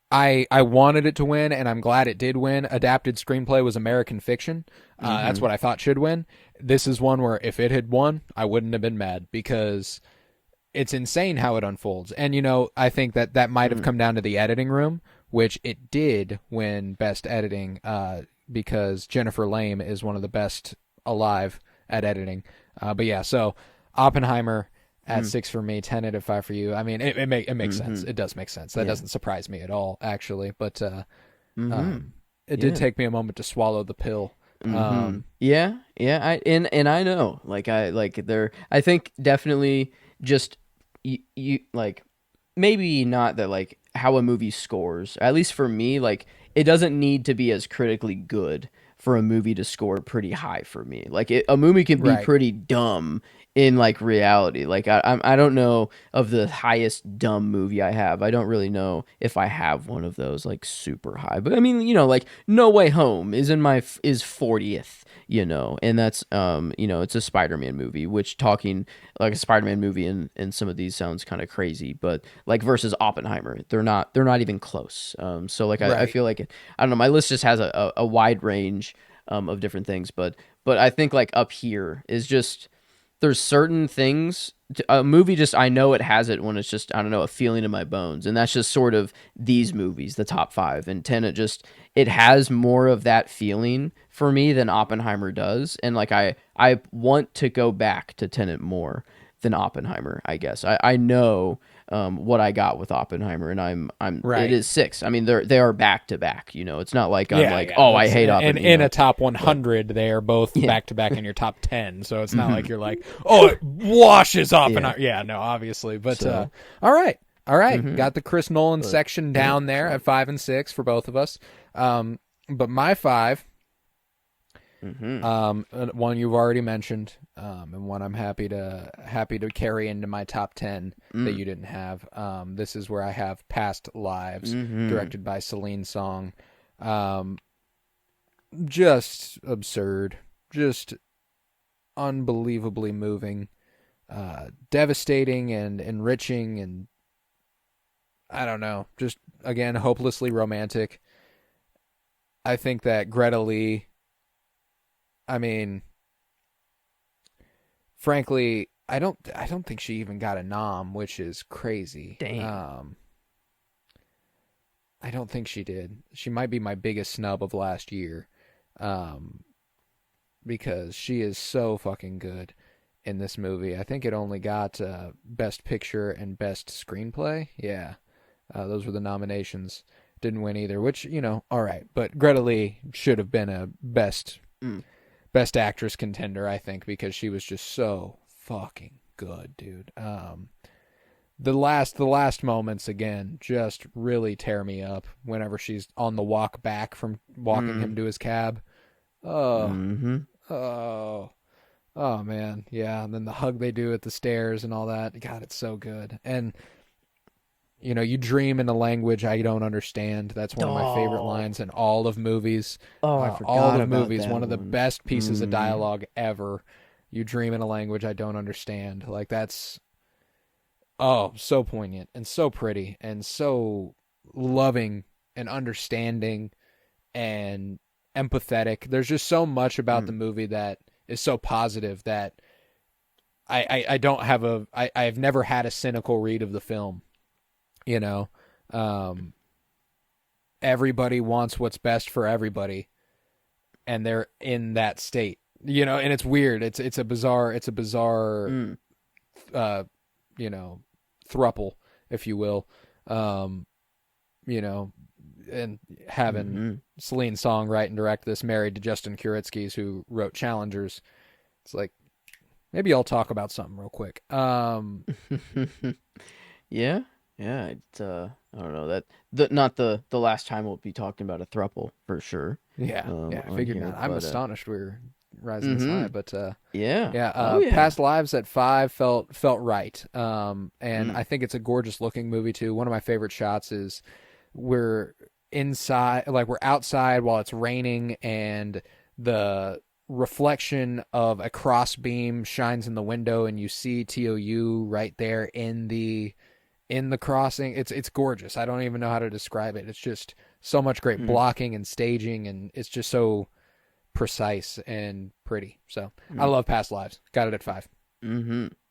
I wanted it to win, and I'm glad it did win. Adapted screenplay was American Fiction. That's what I thought should win. This is one where if it had won, I wouldn't have been mad, because it's insane how it unfolds. And, I think that might have come down to the editing room, which it did win Best Editing, because Jennifer Lame is one of the best alive at editing. But yeah, so Oppenheimer at 6 for me, Tenet at 5 for you. I mean, it makes sense. It does make sense. That doesn't surprise me at all, actually. But it did take me a moment to swallow the pill. I know, I think definitely just you like, maybe not that, like, how a movie scores, at least for me, like, it doesn't need to be as critically good for a movie to score pretty high for me. Like, a movie can be pretty dumb in, like, reality. Like, I don't know of the highest dumb movie I have. I don't really know if I have one of those, like, super high. But I mean, like, No Way Home is is 40th, and that's it's a Spider-Man movie, which, talking like a Spider-Man movie in some of these sounds kind of crazy, but like versus Oppenheimer, they're not even close. So like I feel like I don't know, my list just has a wide range of different things, but I think, like, up here is just, there's certain things, a movie just, I know it has it when it's just, I don't know, a feeling in my bones. And that's just sort of these movies, the top 5. And Tenet just, it has more of that feeling for me than Oppenheimer does. And like, I want to go back to Tenet more than Oppenheimer, I guess. I know what I got with Oppenheimer, and I'm it is 6. I mean, they are back to back. It's not like I'm I hate Oppenheimer. And in a top 100, they are both back to back in your top 10. So it's not like you're like, oh, it washes Oppenheimer. Yeah, no, obviously. But all right. Got the Chris Nolan section down there at 5 and 6 for both of us. But my 5. One you've already mentioned, and one I'm happy to carry into my top 10 that you didn't have. This is where I have Past Lives, directed by Celine Song. Just absurd, just unbelievably moving, devastating and enriching, and I don't know, just, again, hopelessly romantic. I think that Greta Lee, I mean, frankly, I don't think she even got a nom, which is crazy. Damn. I don't think she did. She might be my biggest snub of last year, um, because she is so fucking good in this movie. I think it only got Best Picture and Best Screenplay. Yeah, those were the nominations. Didn't win either, which, all right. But Greta Lee should have been a Best Actress contender, I think, because she was just so fucking good, dude. The last moments again just really tear me up whenever she's on the walk back from walking him to his cab. Oh, oh, oh man, yeah. And then the hug they do at the stairs and all that. God, it's so good. And you dream in a language I don't understand. That's one of my favorite lines in all of movies. I forgot all of about movies. that One of the one. best pieces of dialogue ever. You dream in a language I don't understand. Like that's so poignant and so pretty and so loving and understanding and empathetic. There's just so much about the movie that is so positive that I don't have I've never had a cynical read of the film. Everybody wants what's best for everybody, and they're in that state. And it's weird. It's a bizarre thruple, if you will. And having Celine Song write and direct this, married to Justin Kuritsky, who wrote Challengers. It's like, maybe I'll talk about something real quick. Yeah. Yeah, I don't know that not the last time we'll be talking about a thruple for sure. Yeah, I figured here, not. I'm astonished we're rising this high, but yeah. Past Lives at 5 felt right. And I think it's a gorgeous looking movie too. One of my favorite shots is we're outside while it's raining, and the reflection of a crossbeam shines in the window, and you see TOU right there in the crossing. It's gorgeous. I don't even know how to describe it. It's just so much great blocking and staging, and it's just so precise and pretty. So I love Past Lives. Got it at 5.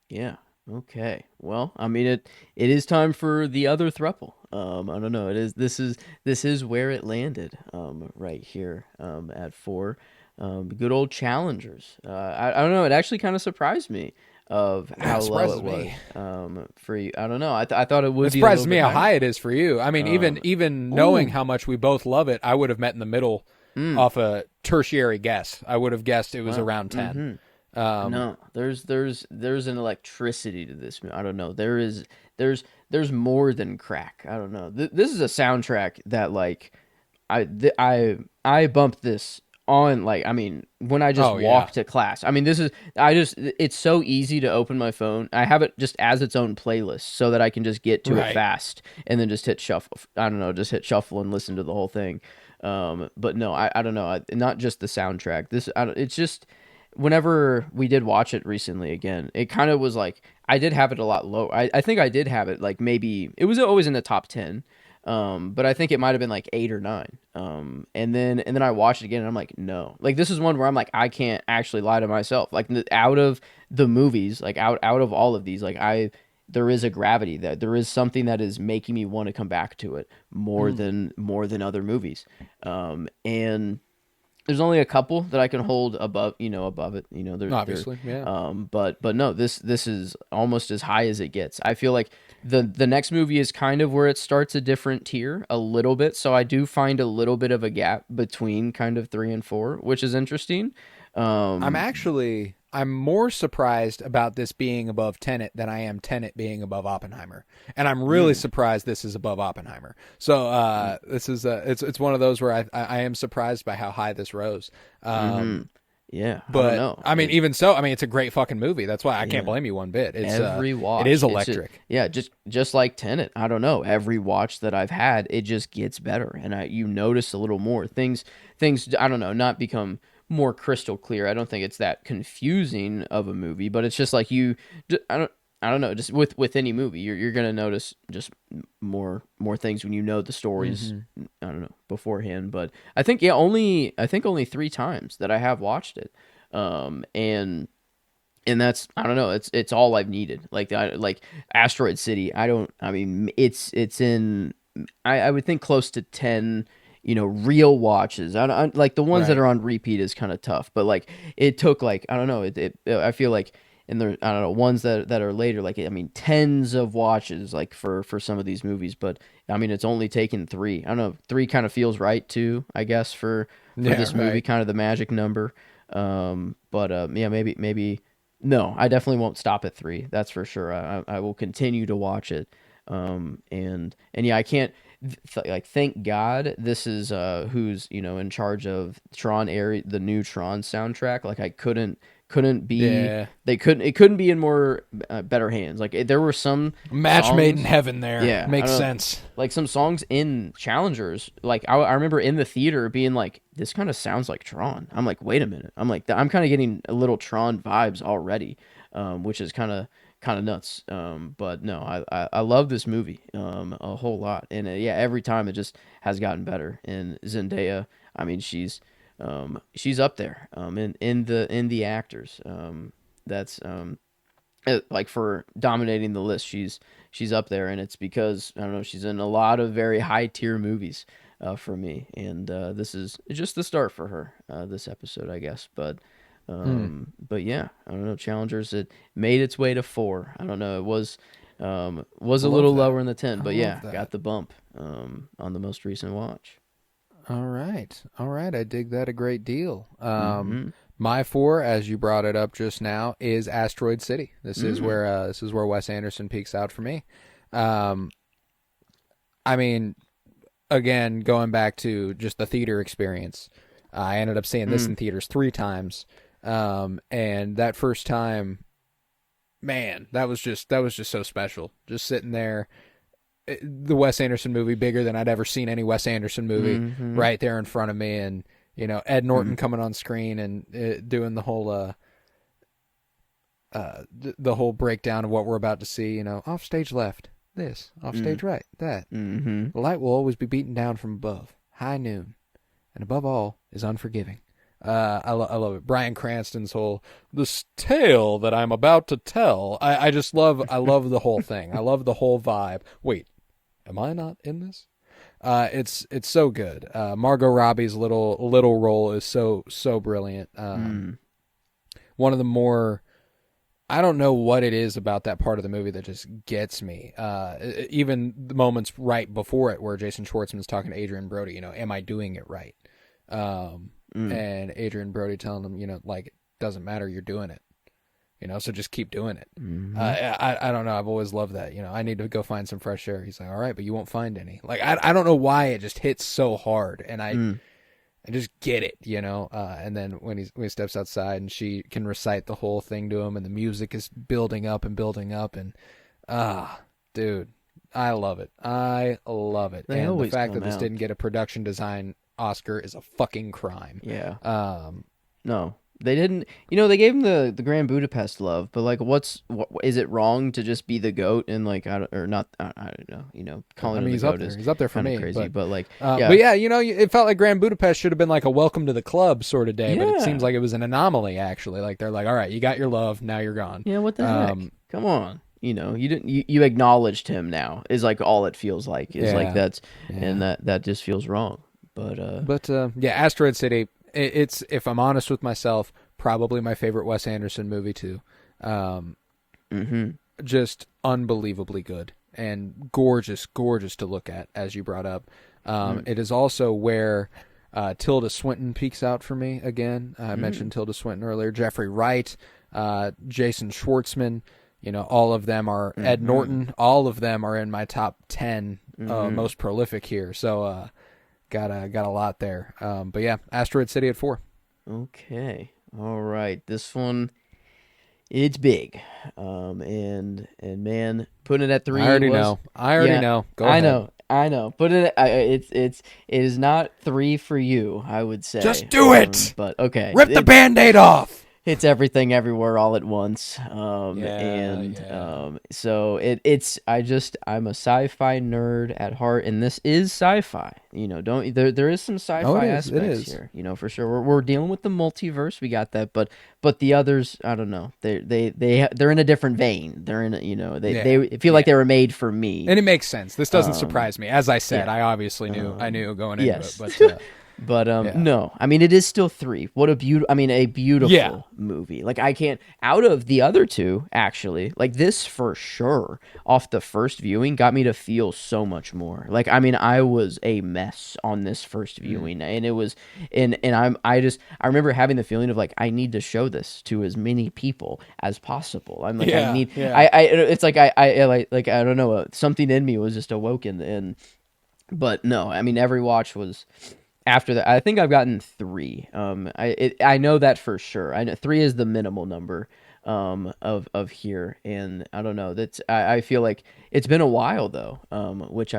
Yeah. Okay. Well, I mean it is time for the other thruple. I don't know. This is where it landed. Right here. At 4. Good old Challengers. I don't know. It actually kind of surprised me of how low it was for you. I don't know. I thought it would. It surprises me how high it is for you. I mean, even knowing how much we both love it, I would have met in the middle off a tertiary guess. I would have guessed it was around 10. No, there's an electricity to this. I don't know. There's more than crack. I don't know. This is a soundtrack that I bumped this on, when I just walk to class. I mean, it's so easy to open my phone. I have it just as its own playlist so that I can just get to it fast and then just hit shuffle. I don't know, just hit shuffle and listen to the whole thing. But no, I don't know. Not just the soundtrack. It's just, whenever we did watch it recently again, it kind of was like, I did have it a lot low. I think I did have it maybe, it was always in the top 10. But I think it might have been 8 or 9. And then I watched it again, and I'm like, no. This is one where I'm like, I can't actually lie to myself. Out of the movies, out of all of these, there is a gravity, that there is something that is making me want to come back to it more than other movies. And there's only a couple that I can hold above it. Obviously, yeah. But no, this is almost as high as it gets. I feel like the next movie is kind of where it starts a different tier a little bit. So I do find a little bit of a gap between kind of 3 and 4, which is interesting. I'm more surprised about this being above Tenet than I am Tenet being above Oppenheimer, and I'm really surprised this is above Oppenheimer. So this is it's one of those where I am surprised by how high this rose. Yeah, but I don't know. I mean, even so, I mean, it's a great fucking movie. That's why I can't blame you one bit. It's every watch, it is electric. Just like Tenet. I don't know. Every watch that I've had, it just gets better, and you notice a little more things. I don't know, not become more crystal clear. I don't think it's that confusing of a movie, but it's just like I don't know, just with any movie, you're gonna notice just more things when you know the stories. I don't know, beforehand. But I think only 3 times that I have watched it, and that's, I don't know, it's all I've needed. Like Asteroid City. I mean, it's in I would think close to 10, real watches. I like the ones that Right. are on repeat is kind of tough, but like it took like, I don't know, I feel like, and there, I don't know, ones that are later, like, I mean, tens of watches, like for some of these movies, but I mean, it's only taken 3. I don't know, 3 kind of feels right too, I guess, for Yeah, this movie, right. kind of the magic number. But yeah, maybe no, I definitely won't stop at 3. That's for sure. I will continue to watch it. And yeah, I can't like, thank God this is who's in charge of Tron area, the new Tron soundtrack. Like I couldn't be Yeah. it couldn't be in more better hands. Like there were some Match made in songs, heaven there. yeah, I Makes don't know, sense. like some songs in Challengers. Like I remember in the theater being like, this kind of sounds like Tron. I'm like, wait a minute. I'm like, I'm kind of getting a little Tron vibes already, which is kind of nuts. But no, I love this movie a whole lot, and yeah, every time it just has gotten better. And Zendaya, I mean, she's up there in the actors. That's like for dominating the list, she's up there, and it's because I don't know, she's in a lot of very high tier movies for me, and this is just the start for her this episode, I guess. But yeah, I don't know. Challengers, it made its way to 4. I don't know. It was a little that. lower in the 10, but yeah, that. got the bump on the most recent watch. All right. I dig that a great deal. Mm-hmm. My 4, as you brought it up just now, is Asteroid City. This is where Wes Anderson peaks out for me. I mean, again, going back to just the theater experience, I ended up seeing this in theaters 3 times. And that first time, man, that was just so special. Just sitting there, the Wes Anderson movie, bigger than I'd ever seen any Wes Anderson movie, right there in front of me, and Ed Norton coming on screen and doing the whole the whole breakdown of what we're about to see. Off stage left, this, off stage right, that. The light will always be beaten down from above, high noon, and above all is unforgiving. I love it. Bryan Cranston's whole this tale that I'm about to tell. I love the whole thing. I love the whole vibe. Wait, am I not in this? It's so good. Margot Robbie's little role is so brilliant. One of the more, I don't know what it is about that part of the movie that just gets me. Even the moments right before it where Jason Schwartzman's talking to Adrian Brody, am I doing it right? And Adrian Brody telling him, like, it doesn't matter, you're doing it. So just keep doing it. I don't know. I've always loved that. I need to go find some fresh air. He's like, all right, but you won't find any. Like, I don't know why it just hits so hard, and I just get it, And then when he steps outside and she can recite the whole thing to him, and the music is building up, and dude, I love it. I love it. They and the fact come that this out. didn't get a production design Oscar is a fucking crime. Yeah. No, they didn't. They gave him the Grand Budapest love, but like, what is it wrong to just be the GOAT and like, I don't know. Calling him he's the up GOAT there. is He's up there for me. crazy, but like, yeah. But yeah, it felt like Grand Budapest should have been like a welcome to the club sort of day, but it Yeah. seems like it was an anomaly actually. Like they're like, all right, you got your love, now you're gone. Yeah, what the heck? Come on. You didn't. You acknowledged him. Now is like all it feels like. Is like that's, and that just feels wrong. But yeah, Asteroid City. It's, if I'm honest with myself, probably my favorite Wes Anderson movie too. Just unbelievably good and gorgeous to look at, as you brought up. It is also where Tilda Swinton peaks out for me again. I mentioned Tilda Swinton earlier. Jeffrey Wright, Jason Schwartzman. All of them are Ed Norton. All of them are in my top 10 most prolific here. So got a lot there. But yeah, Asteroid City at 4. Okay. All right. This one, it's big. And man, putting it at 3. I already know. Go ahead. I know. But it is not 3 for you, I would say. Just do it. But okay. Rip the Band-Aid off. It's everything everywhere all at once. So I'm a sci-fi nerd at heart, and this is sci-fi. Don't there is some sci-fi aspects here, for sure. We're dealing with the multiverse, we got that, but the others, I don't know. They're in a different vein. They're in they feel like they were made for me. And it makes sense. This doesn't surprise me. As I said, I obviously knew going into it, but no, I mean, it is still 3. What a beautiful movie. Like, I can't, out of the other 2, actually, like, this for sure, off the first viewing, got me to feel so much more. Like, I mean, I was a mess on this first viewing, and it was, I remember having the feeling of, like, I need to show this to as many people as possible. I'm like, it's like, I don't know, something in me was just awoken, but no, I mean, every watch was... After that, I think I've gotten 3. I know that for sure. I know 3 is the minimal number of here, and I don't know. I feel like it's been a while though, which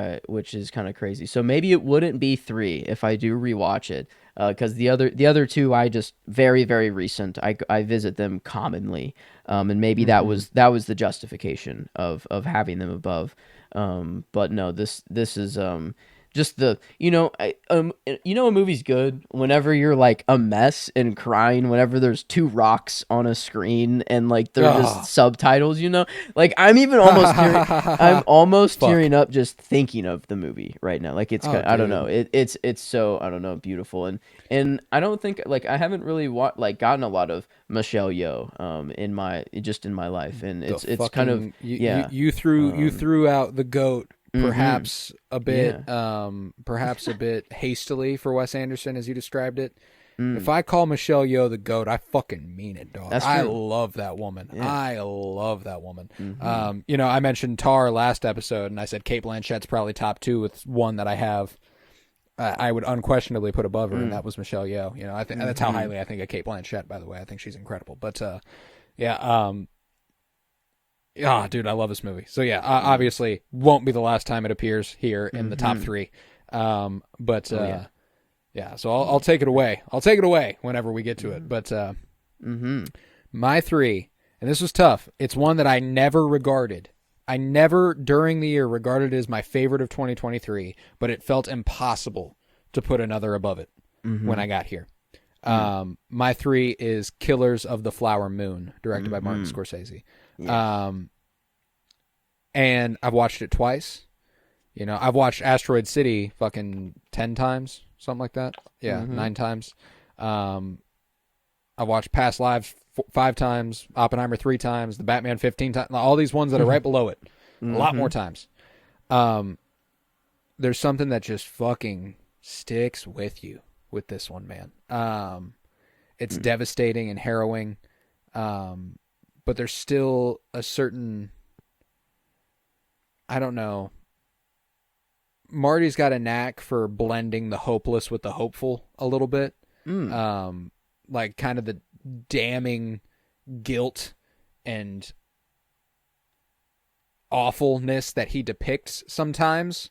is kind of crazy. So maybe it wouldn't be 3 if I do rewatch it, because the other 2 I just very, very recent. I visit them commonly, and maybe that was the justification of having them above. But no, this is just the a movie's good whenever you're like a mess and crying whenever there's 2 rocks on a screen and like they're just subtitles, like I'm almost tearing up just thinking of the movie right now. Like I don't know, it's so, I don't know, beautiful, and I don't think, like, I haven't really gotten a lot of Michelle Yeoh in my life, and it's kind of you threw out the GOAT. Perhaps a bit hastily for Wes Anderson, as you described it. If I call Michelle Yeoh the GOAT, I fucking mean it, dog. I love that woman. Yeah. I love that woman. I mentioned Tar last episode, and I said Cate Blanchett's probably top 2 with one that I have. I would unquestionably put above her, and that was Michelle Yeoh. I think that's how highly I think of Cate Blanchett. By the way, I think she's incredible. But dude, I love this movie. So obviously won't be the last time it appears here in the top 3. So I'll take it away. I'll take it away whenever we get to it. But my 3, and this was tough. It's one that I never regarded. I never during the year regarded it as my favorite of 2023, but it felt impossible to put another above it when I got here. My 3 is Killers of the Flower Moon, directed by Martin Scorsese. Yeah. And I've watched it twice. I've watched Asteroid City fucking 10 times, something like that. Yeah, 9 times. I watched Past Lives 5 times, Oppenheimer 3 times, The Batman 15 times, all these ones that are right below it. A lot more times. There's something that just fucking sticks with you with this one, man. It's devastating and harrowing. But there's still a certain, I don't know, Marty's got a knack for blending the hopeless with the hopeful a little bit. Like kind of the damning guilt and awfulness that he depicts sometimes.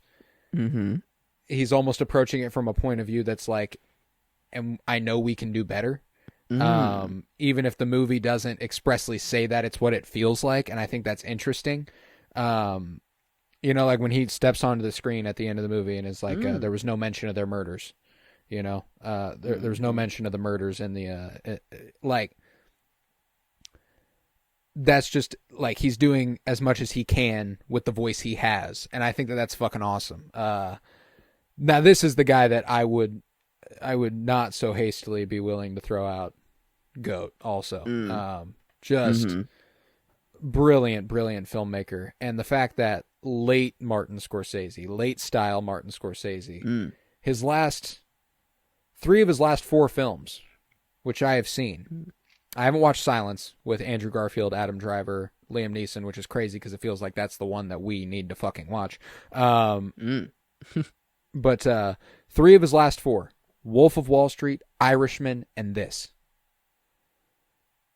He's almost approaching it from a point of view that's like, and I know we can do better. Even if the movie doesn't expressly say that, it's what it feels like, and I think that's interesting. Like when he steps onto the screen at the end of the movie and is like, there was no mention of their murders. There's no mention of the murders in the that's just like he's doing as much as he can with the voice he has, and I think that that's fucking awesome. Now this is the guy that I would not so hastily be willing to throw out GOAT also. Just brilliant filmmaker. And the fact that late style Martin Scorsese, his last 3 of his last 4 films, which I have seen. I haven't watched Silence with Andrew Garfield, Adam Driver, Liam Neeson, which is crazy because it feels like that's the one that we need to fucking watch. But 3 of his last 4, Wolf of Wall Street, Irishman, and this.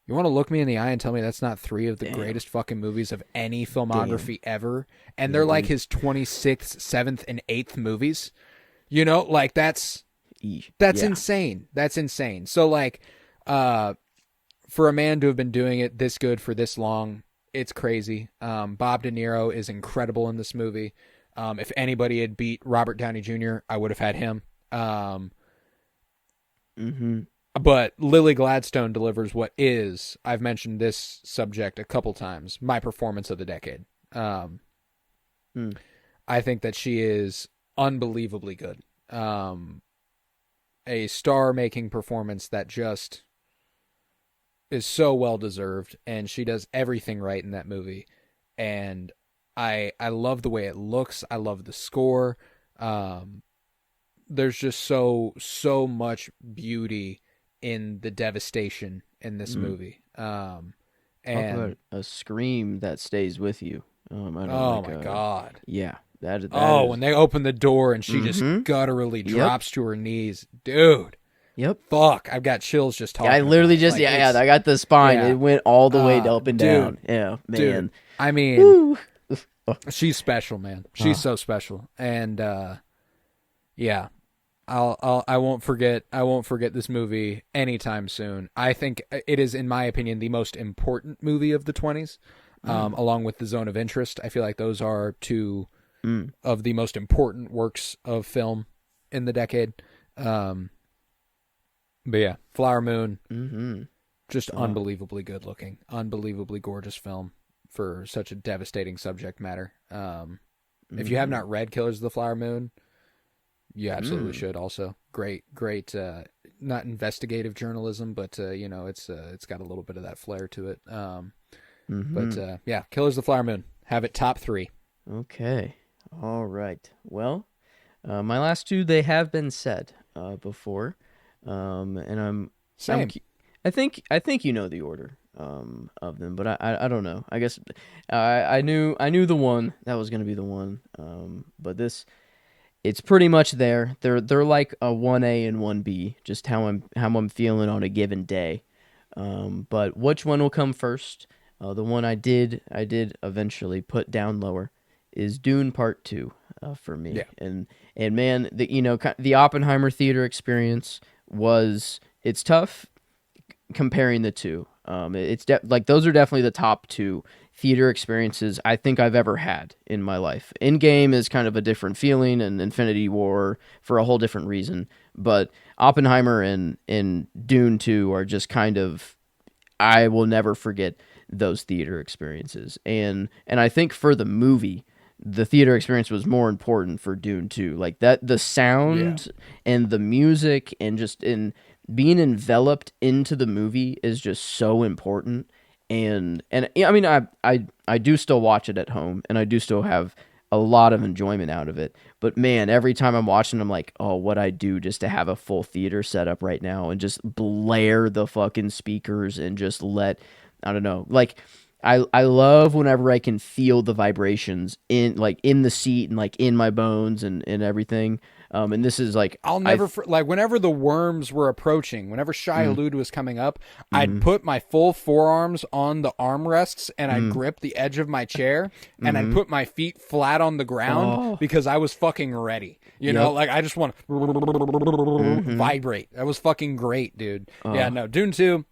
You want to look me in the eye and tell me that's not 3 of the greatest fucking movies of any filmography ever? And they're like his 26th, 7th, and 8th movies? That's insane. That's insane. So, for a man to have been doing it this good for this long, it's crazy. Bob De Niro is incredible in this movie. If anybody had beat Robert Downey Jr., I would have had him. But Lily Gladstone delivers what is, I've mentioned this subject a couple times, my performance of the decade. I think that she is unbelievably good. A star-making performance that just is so well-deserved, and she does everything right in that movie. And I love the way it looks. I love the score. There's just so much beauty in the devastation in this movie. And talk about a scream that stays with you. My God. Yeah. That when they open the door and she just gutturally drops to her knees. Dude. Yep. Fuck. I've got chills just talking. I literally just, I got the spine. Yeah. It went all the way up and down. Yeah, man. Dude, I mean, she's special, man. She's so special. And, yeah. I won't forget this movie anytime soon. I think it is, in my opinion, the most important movie of the 20s, along with The Zone of Interest. I feel like those are two of the most important works of film in the decade. But yeah, Flower Moon, just unbelievably good looking, unbelievably gorgeous film for such a devastating subject matter. If you have not read Killers of the Flower Moon, you absolutely should. Also, great, not investigative journalism, but it's got a little bit of that flair to it. But yeah, Killers of the Flower Moon, have it top 3. Okay, all right. Well, my last 2, they have been said before, and I think you know the order of them, but I don't know. I guess I knew the one that was going to be the one, but this. It's pretty much there. They're like a 1A and 1B, just how I'm feeling on a given day. But which one will come first? The one I did eventually put down lower is Dune Part 2 for me. Yeah. And man, the Oppenheimer theater experience it's tough comparing the two. It's like those are definitely the top 2 theater experiences I think I've ever had in my life. Endgame is kind of a different feeling, and Infinity War for a whole different reason. But Oppenheimer and Dune 2 are just kind of, I will never forget those theater experiences. And I think for the movie, the theater experience was more important for Dune 2. Like that, the sound and the music and just in being enveloped into the movie is just so important. And I mean, I do still watch it at home, and I do still have a lot of enjoyment out of it. But man, every time I'm watching, I'm like, oh, what I do just to have a full theater set up right now and just blare the fucking speakers and just I don't know, like I love whenever I can feel the vibrations in the seat and like in my bones and everything. And this is like I'll never like whenever the worms were approaching, whenever Shia LaBeouf was coming up, I'd put my full forearms on the armrests and I'd grip the edge of my chair and I'd put my feet flat on the ground because I was fucking ready. You know, like I just want to vibrate. That was fucking great, dude. Yeah, no, Dune 2.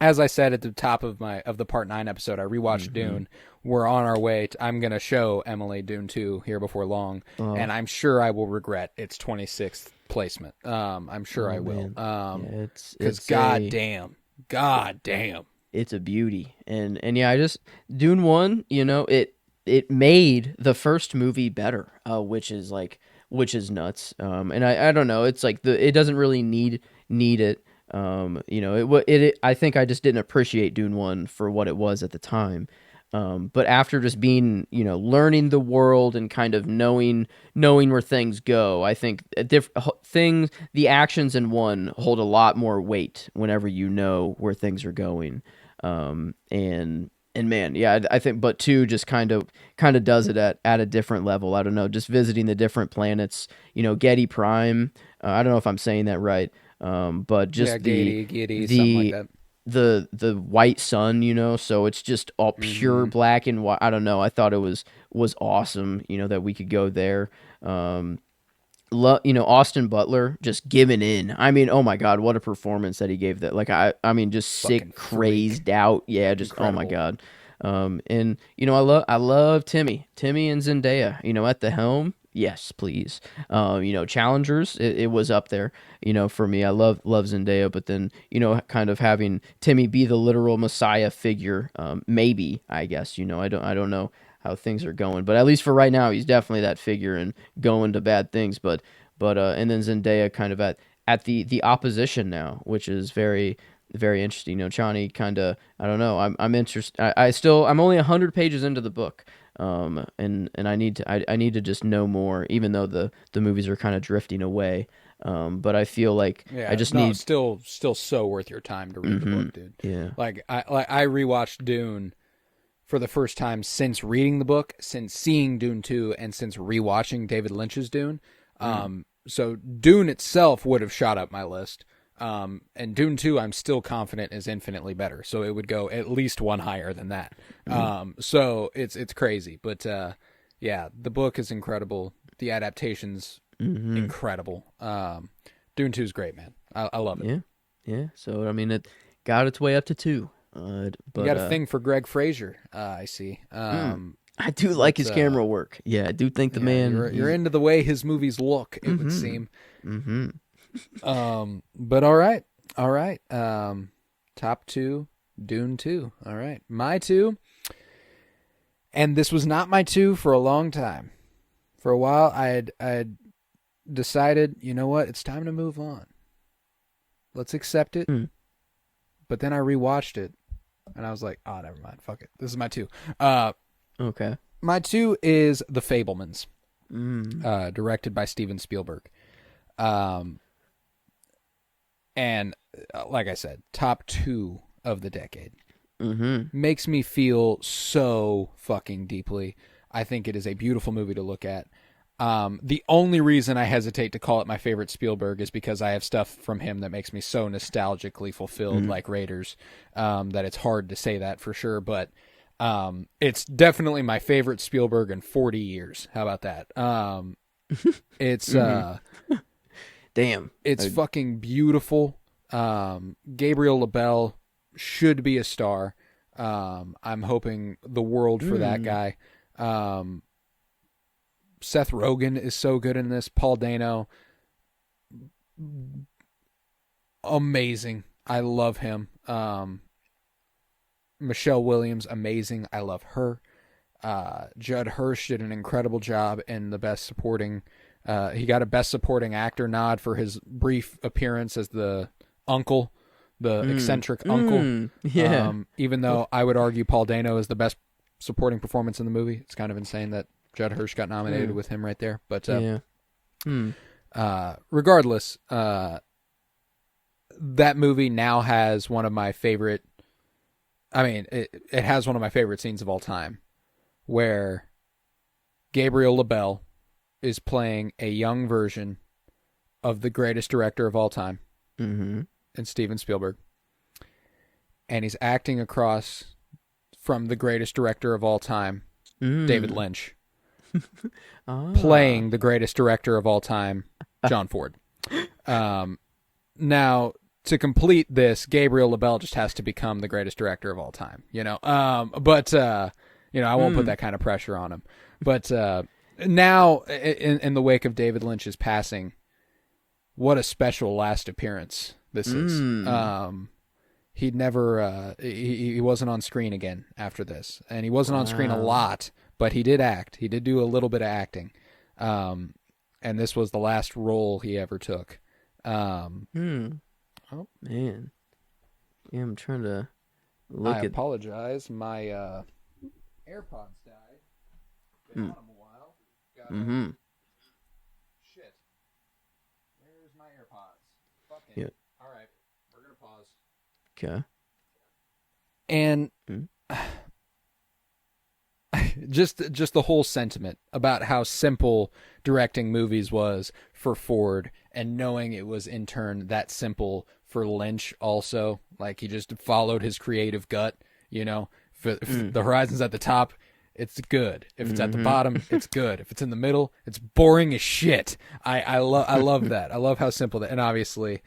As I said at the top of the Part 9 episode, I rewatched Dune. We're on our way. I'm going to show Emily Dune 2 here before long, and I'm sure I will regret its 26th placement. I'm sure I will. Because goddamn. It's a beauty. And yeah, Dune 1, it made the first movie better, which is nuts. And I don't know, it's like it doesn't really need it. I think I just didn't appreciate Dune 1 for what it was at the time. But after just being, learning the world and kind of knowing where things go, I think the actions in 1 hold a lot more weight whenever you know where things are going. And man, yeah, I think, but 2 just kind of does it at a different level. I don't know, just visiting the different planets, Getty Prime. I don't know if I'm saying that right. But just Giddy, something like that. The white sun, so it's just all pure black and white. I don't know. I thought it was awesome, that we could go there. Austin Butler just giving in. I mean, oh my God, what a performance that he gave that. Like, I mean, just sick, crazed out. Yeah, just, incredible. Oh my God. And I love Timmy and Zendaya, at the helm. Yes, please. Challengers, it was up there, for me. I love Zendaya, but then, kind of having Timmy be the literal Messiah figure, maybe, I guess, I don't know how things are going, but at least for right now, he's definitely that figure and going to bad things. But and then Zendaya kind of at the opposition now, which is very, very interesting. Chani kind of, I don't know. I'm interested. I'm only 100 pages into the book. And I need to just know more, even though the movies are kind of drifting away. But I feel like I just need still so worth your time to read the book, dude. Yeah. Like I rewatched Dune for the first time since reading the book, since seeing Dune 2, and since rewatching David Lynch's Dune. So Dune itself would have shot up my list. And Dune 2, I'm still confident is infinitely better. So it would go at least one higher than that. So it's crazy, but, yeah, the book is incredible. The adaptation's incredible. Dune 2 is great, man. I love it. Yeah. So, I mean, it got its way up to 2. But, you got a thing for Greg Fraser, I see. I do like his camera work. Yeah, I do think the man... You're into the way his movies look, it would seem. But all right. Top 2, Dune 2. All right. My 2, and this was not my 2 for a long time. For a while, I had decided, you know what? It's time to move on. Let's accept it. But then I rewatched it, and I was like, oh, never mind. Fuck it. This is my 2. Okay. My 2 is The Fabelmans, directed by Steven Spielberg. And like I said, top 2 of the decade. Makes me feel so fucking deeply. I think it is a beautiful movie to look at. The only reason I hesitate to call it my favorite Spielberg is because I have stuff from him that makes me so nostalgically fulfilled, like Raiders, that it's hard to say that for sure. But it's definitely my favorite Spielberg in 40 years. How about that? It's damn, it's fucking beautiful. Gabriel LaBelle should be a star. I'm hoping the world for that guy. Seth Rogen is so good in this. Paul Dano, amazing. I love him. Michelle Williams, amazing. I love her. Judd Hirsch did an incredible job in the Best Supporting. He got a Best Supporting Actor nod for his brief appearance as the uncle, the eccentric uncle. Yeah. Even though I would argue Paul Dano is the best supporting performance in the movie. It's kind of insane that Judd Hirsch got nominated with him right there. But regardless, that movie now has one of my favorite... I mean, it has one of my favorite scenes of all time, where Gabriel LaBelle is playing a young version of the greatest director of all time, in Steven Spielberg. And he's acting across from the greatest director of all time, David Lynch, playing the greatest director of all time, John Ford. Now, to complete this, Gabriel LaBelle just has to become the greatest director of all time, But I won't put that kind of pressure on him. But now, in the wake of David Lynch's passing, what a special last appearance this is. He'd never, he wasn't on screen again after this. And he wasn't on screen a lot, but he did act. He did do a little bit of acting. And this was the last role he ever took. Oh, man. Yeah, I'm trying to look I apologize. My AirPods died. Been on them a while. Shit. Where's my AirPods? Fucking. Yeah. All right. We're going to pause. Okay. And just the whole sentiment about how simple directing movies was for Ford, and knowing it was in turn that simple for Lynch also. Like, he just followed his creative gut, The Horizon's at the top. it's good. If it's at the bottom, it's good. If it's in the middle, it's boring as shit. I love that. I love how simple that. And obviously,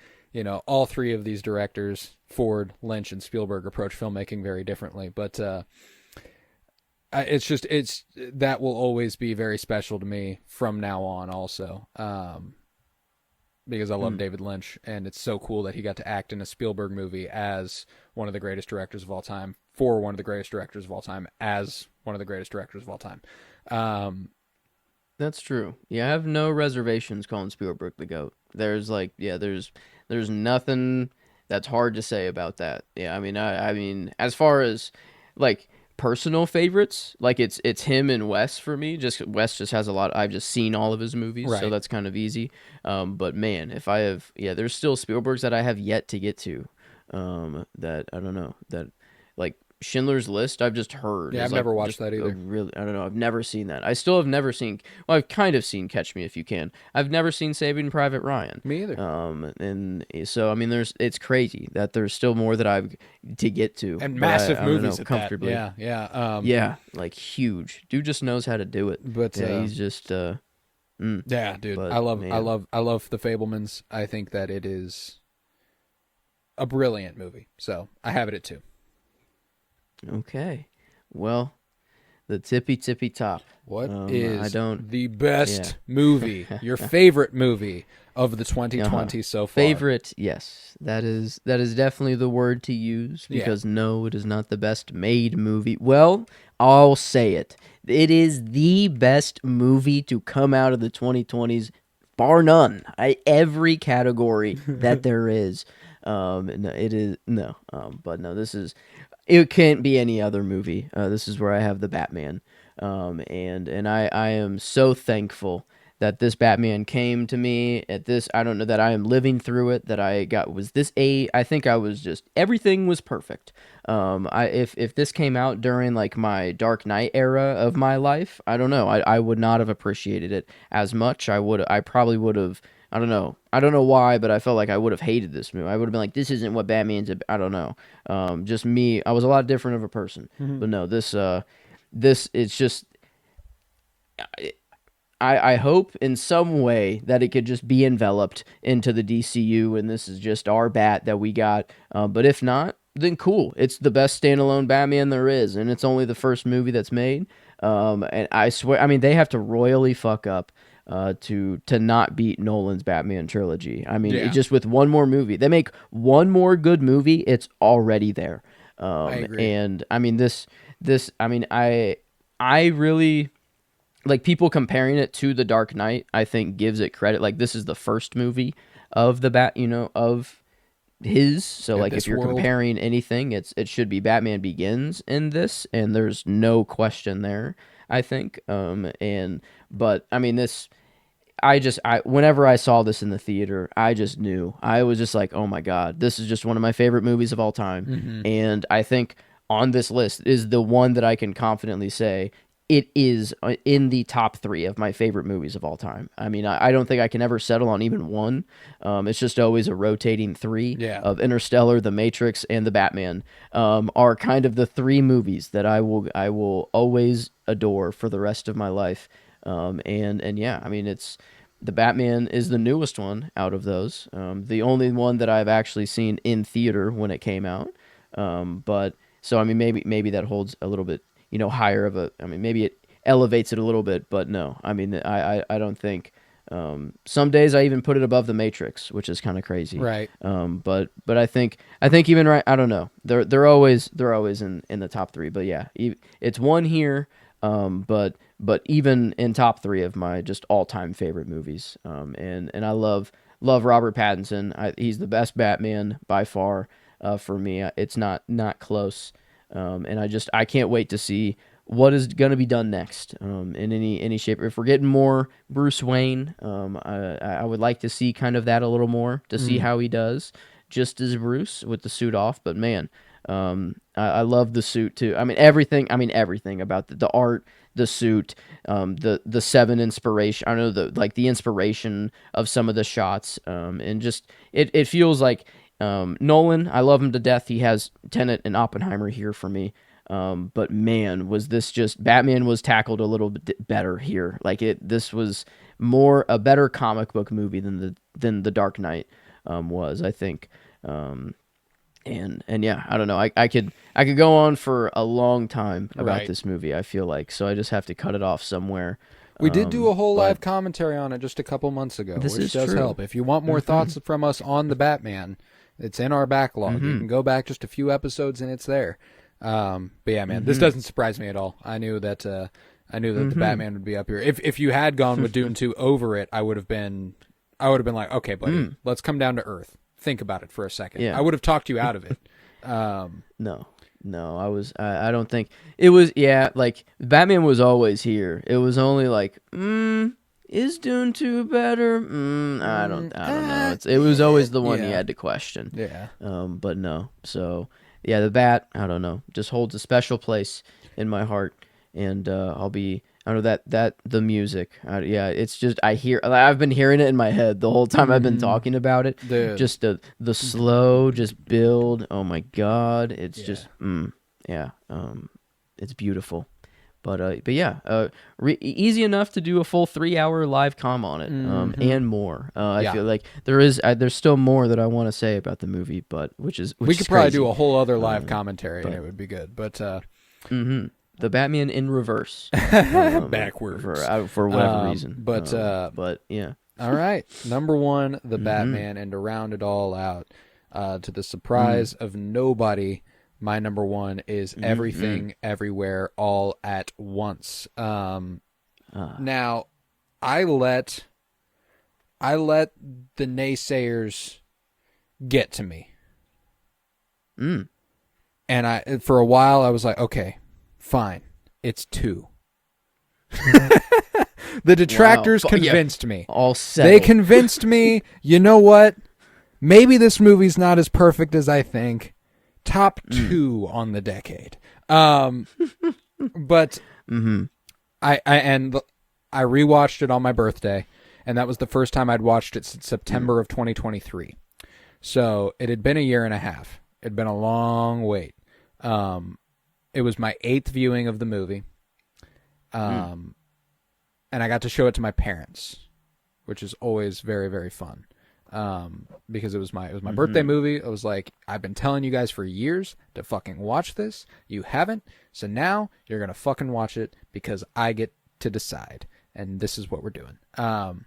all three of these directors, Ford, Lynch, and Spielberg, approach filmmaking very differently. But it's that will always be very special to me from now on. Also, because I love David Lynch, and it's so cool that he got to act in a Spielberg movie as one of the greatest directors of all time, for one of the greatest directors of all time, as one of the greatest directors of all time. That's true. Yeah, I have no reservations calling Spielberg the GOAT. There's there's nothing that's hard to say about that. Yeah, I mean, as far as like personal favorites, like it's him and Wes for me. Just Wes just has a lot. I've just seen all of his movies, Right. so that's kind of easy. But man, if I have, there's still Spielbergs that I have yet to get to. That I don't know, that like Schindler's List, I've just heard. Yeah, is I've like never watched just that either. really, I don't know. I've never seen that. I still have never seen. Well, I've kind of seen Catch Me If You Can. I've never seen Saving Private Ryan. Me either. And so I mean, it's crazy that there's still more that I've to get to. And but massive I don't movies know, at comfortably. that. Yeah. Yeah, like huge. Dude just knows how to do it. But yeah, he's just yeah, dude. But, I love man. The Fabelmans. I think that it is a brilliant movie. So I have it at 2. Okay. Well, the tippy top. What is I don't the best yeah. movie? Your favorite movie of the 2020 so far? Favorite, yes. That is definitely the word to use because no, it is not the best made movie. Well, I'll say it. It is the best movie to come out of the 2020s, bar none. Every category that there is. No, it is no. But no, this is. It can't be any other movie. This is where I have the Batman, and I am so thankful that this Batman came to me at this. I don't know that I am living through it. That I got was this a. I think I was just everything was perfect. If this came out during like my Dark Knight era of my life, I don't know. I would not have appreciated it as much. I probably would have. I don't know. I don't know why, but I felt like I would have hated this movie. I would have been like, this isn't what Batman's about. I don't know. Just me. I was a lot different of a person. But no, this it's just, I hope in some way that it could just be enveloped into the DCU and this is just our bat that we got. But if not, then cool. It's the best standalone Batman there is. And it's only the first movie that's made. And I swear, I mean, they have to royally fuck up to not beat Nolan's Batman trilogy. I mean, it just with one more movie, they make one more good movie, it's already there. I agree. And I mean, this, I mean, I really like people comparing it to The Dark Knight. I think gives it credit. Like this is the first movie of the of his. So like if you're comparing anything, it should be Batman Begins in this, and there's no question there. I think. But I mean this. Whenever I saw this in the theater, I just knew. I was just like, oh my God, this is just one of my favorite movies of all time. Mm-hmm. And I think on this list is the one that I can confidently say it is in the top 3 of my favorite movies of all time. I mean, I don't think I can ever settle on even one. It's just always a rotating 3 of Interstellar, The Matrix, and The Batman are kind of the 3 movies that I will always adore for the rest of my life. And yeah, I mean, the Batman is the newest one out of those. The only one that I've actually seen in theater when it came out. But so, I mean, maybe that holds a little bit, higher of a, I mean, maybe it elevates it a little bit, but no, I mean, I don't think, some days I even put it above The Matrix, which is kind of crazy. Right. But I think even right, I don't know. They're always in the top 3, but yeah, it's one here. But even in top 3 of my just all-time favorite movies, and I love Robert Pattinson. He's the best Batman by far. For me, it's not close. And I can't wait to see what is going to be done next. In any shape. If we're getting more Bruce Wayne, I would like to see kind of that a little more to see how he does, just as Bruce with the suit off. But man, I love the suit too. I mean everything about the art, the suit, the 7 inspiration. I don't know the inspiration of some of the shots, and just it feels like Nolan. I love him to death. He has Tenet and Oppenheimer here for me. But man, was this just Batman was tackled a little bit better here. Like this was more a better comic book movie than the Dark Knight was, I think. And yeah, I don't know. I could go on for a long time about this movie, I feel like. So I just have to cut it off somewhere. We did do a whole live commentary on it just a couple months ago, which does help. If you want more thoughts from us on the Batman, it's in our backlog. You can go back just a few episodes and it's there. But yeah, man, this doesn't surprise me at all. I knew that the Batman would be up here. If you had gone with Dune 2 over it, I would have been like, okay, buddy, let's come down to earth. Think about it for a second. Yeah. I would have talked you out of it. No, I don't think it was. Yeah, like Batman was always here. It was only like, is Dune 2 better? I don't know. It was always the one you had to question. Yeah. But no. So yeah, the Bat, I don't know, just holds a special place in my heart, and I know that the music, it's just I've been hearing it in my head the whole time I've been talking about it. Dude. Just the slow just build. Oh my god, it's just it's beautiful. But yeah, easy enough to do a full 3-hour live comm on it, and more. I feel like there's still more that I want to say about the movie, but we could probably do a whole other live commentary, and it would be good. But the Batman in reverse, backwards for whatever reason. But yeah. All right, number 1, the Batman, and to round it all out, to the surprise of nobody, my number 1 is Everything, Everywhere, All at Once. Now, I let the naysayers get to me, and for a while I was like, okay, fine, it's 2. The detractors convinced me. All settled. They convinced me, you know what? Maybe this movie's not as perfect as I think. Top 2 on the decade. But I rewatched it on my birthday, and that was the first time I'd watched it since September of 2023. So it had been a year and a half. It'd been a long wait. It was my 8th viewing of the movie. And I got to show it to my parents, which is always very, very fun. Because it was my birthday movie. I was like, I've been telling you guys for years to fucking watch this. You haven't. So now you're going to fucking watch it because I get to decide. And this is what we're doing. And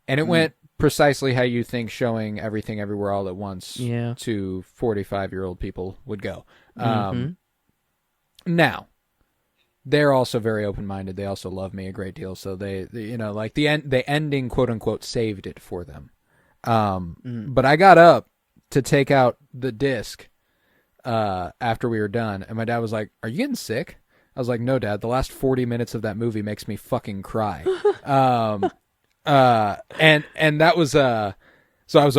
it went precisely how you think showing Everything Everywhere All at Once to 45-year-old people would go. Now, they're also very open-minded. They also love me a great deal. So they like the ending, quote unquote, saved it for them. But I got up to take out the disc after we were done, and my dad was like, "Are you getting sick?" I was like, "No, Dad. The last 40 minutes of that movie makes me fucking cry." And that was so I was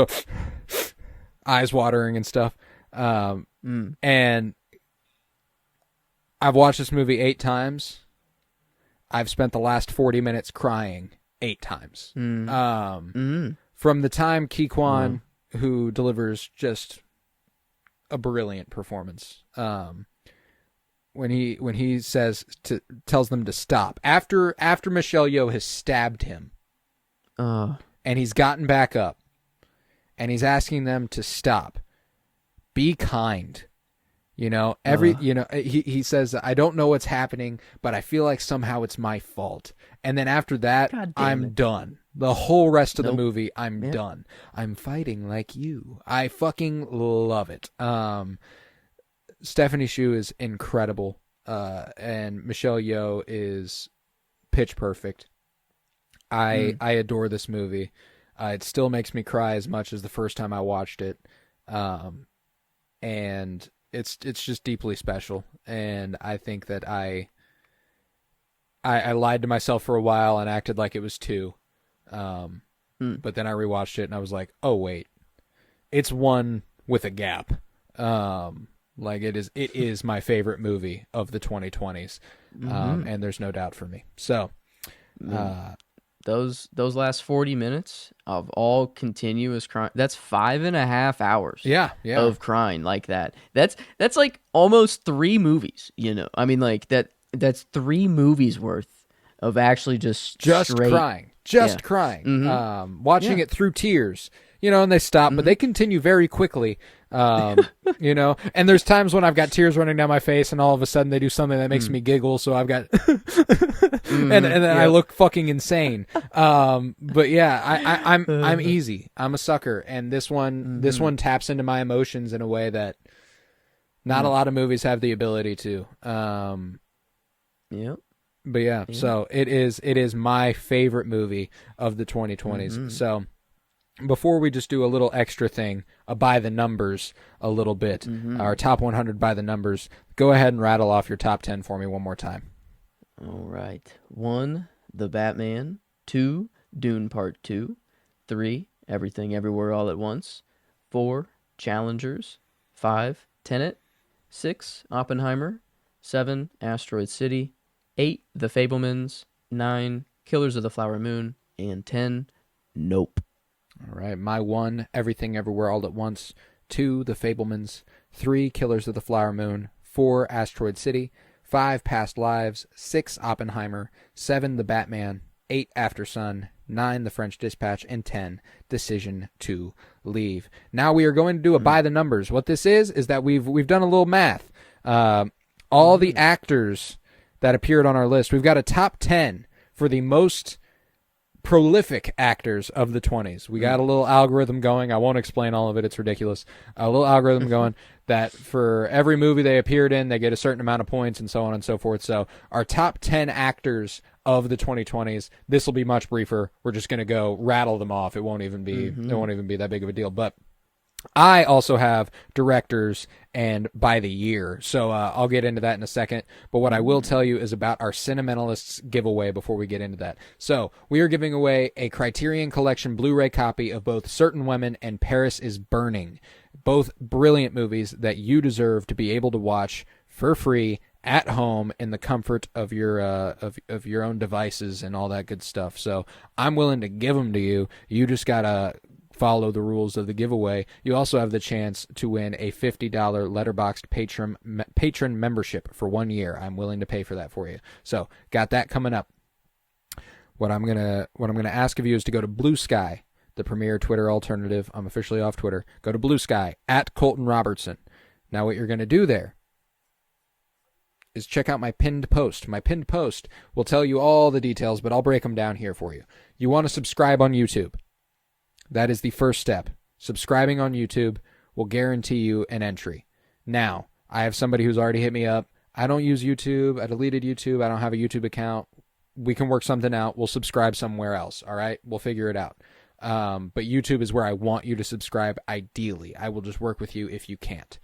eyes watering and stuff. And I've watched this movie 8 times. I've spent the last 40 minutes crying 8 times. From the time Key-Kwan, who delivers just a brilliant performance, when he tells them to stop after Michelle Yeoh has stabbed him, and he's gotten back up, and he's asking them to stop, be kind. He says, I don't know what's happening, but I feel like somehow it's my fault. And then after that, I'm done. The whole rest of the movie, I'm done. I'm fighting like you. I fucking love it. Stephanie Hsu is incredible. And Michelle Yeoh is pitch perfect. I adore this movie. It still makes me cry as much as the first time I watched it. And it's just deeply special, and I think that I lied to myself for a while and acted like it was 2, but then I rewatched it and I was like, oh wait, it's 1 with a gap. Like it is my favorite movie of the 2020s, and there's no doubt for me. So, those last 40 minutes of all continuous crying, that's 5.5 hours Yeah. of crying like that. That's like almost 3 movies, you know. I mean, like that's 3 movies worth of actually just straight crying. Crying. Mm-hmm. Watching it through tears. You know, and they stop, but they continue very quickly. You know, and there's times when I've got tears running down my face, and all of a sudden they do something that makes me giggle. So I've got, and then I look fucking insane. But yeah, I'm easy. I'm a sucker, and this one taps into my emotions in a way that not a lot of movies have the ability to. Yep. But yeah, so it is my favorite movie of the 2020s. So before we just do a little extra thing, by the numbers a little bit, our top 100 by the numbers, go ahead and rattle off your top 10 for me one more time. All right. 1, The Batman. 2, Dune Part 2. 3, Everything Everywhere All at Once. 4, Challengers. 5, Tenet. 6, Oppenheimer. 7, Asteroid City. 8, The Fabelmans. 9, Killers of the Flower Moon. And 10, Nope. All right, my 1, Everything Everywhere All at Once. 2, The Fabelmans. 3, Killers of the Flower Moon. 4, Asteroid City. 5, Past Lives. 6, Oppenheimer. 7, The Batman. 8, After Sun. 9, The French Dispatch. And 10, Decision to Leave. Now we are going to do a by the numbers. What this is that we've done a little math. All the actors that appeared on our list. We've got a top 10 for the most prolific actors of the 20s. We got a little algorithm going. I won't explain all of it. It's ridiculous. A little algorithm going that for every movie they appeared in, they get a certain amount of points and so on and so forth. So our top 10 actors of the 2020s, this will be much briefer. We're just going to go rattle them off. It won't even be that big of a deal. But I also have directors and by the year, so I'll get into that in a second. But what I will tell you is about our Cinementalists giveaway before we get into that. So we are giving away a Criterion Collection Blu-ray copy of both Certain Women and Paris is Burning, both brilliant movies that you deserve to be able to watch for free at home in the comfort of your of your own devices and all that good stuff. So I'm willing to give them to you. You just gotta follow the rules of the giveaway. You also have the chance to win a $50 Letterboxd patron membership for 1 year. I'm willing to pay for that for you. So got that coming up. What I'm gonna ask of you is to go to Blue Sky, the premier Twitter alternative. I'm officially off Twitter. Go to Blue Sky at Colton Robertson. Now what you're gonna do there is check out my pinned post. My pinned post will tell you all the details, but I'll break them down here for you. You want to subscribe on YouTube. That is the first step. Subscribing on YouTube will guarantee you an entry. Now, I have somebody who's already hit me up. I don't use YouTube. I deleted YouTube. I don't have a YouTube account. We can work something out. We'll subscribe somewhere else, all right? We'll figure it out. But YouTube is where I want you to subscribe ideally. I will just work with you if you can't.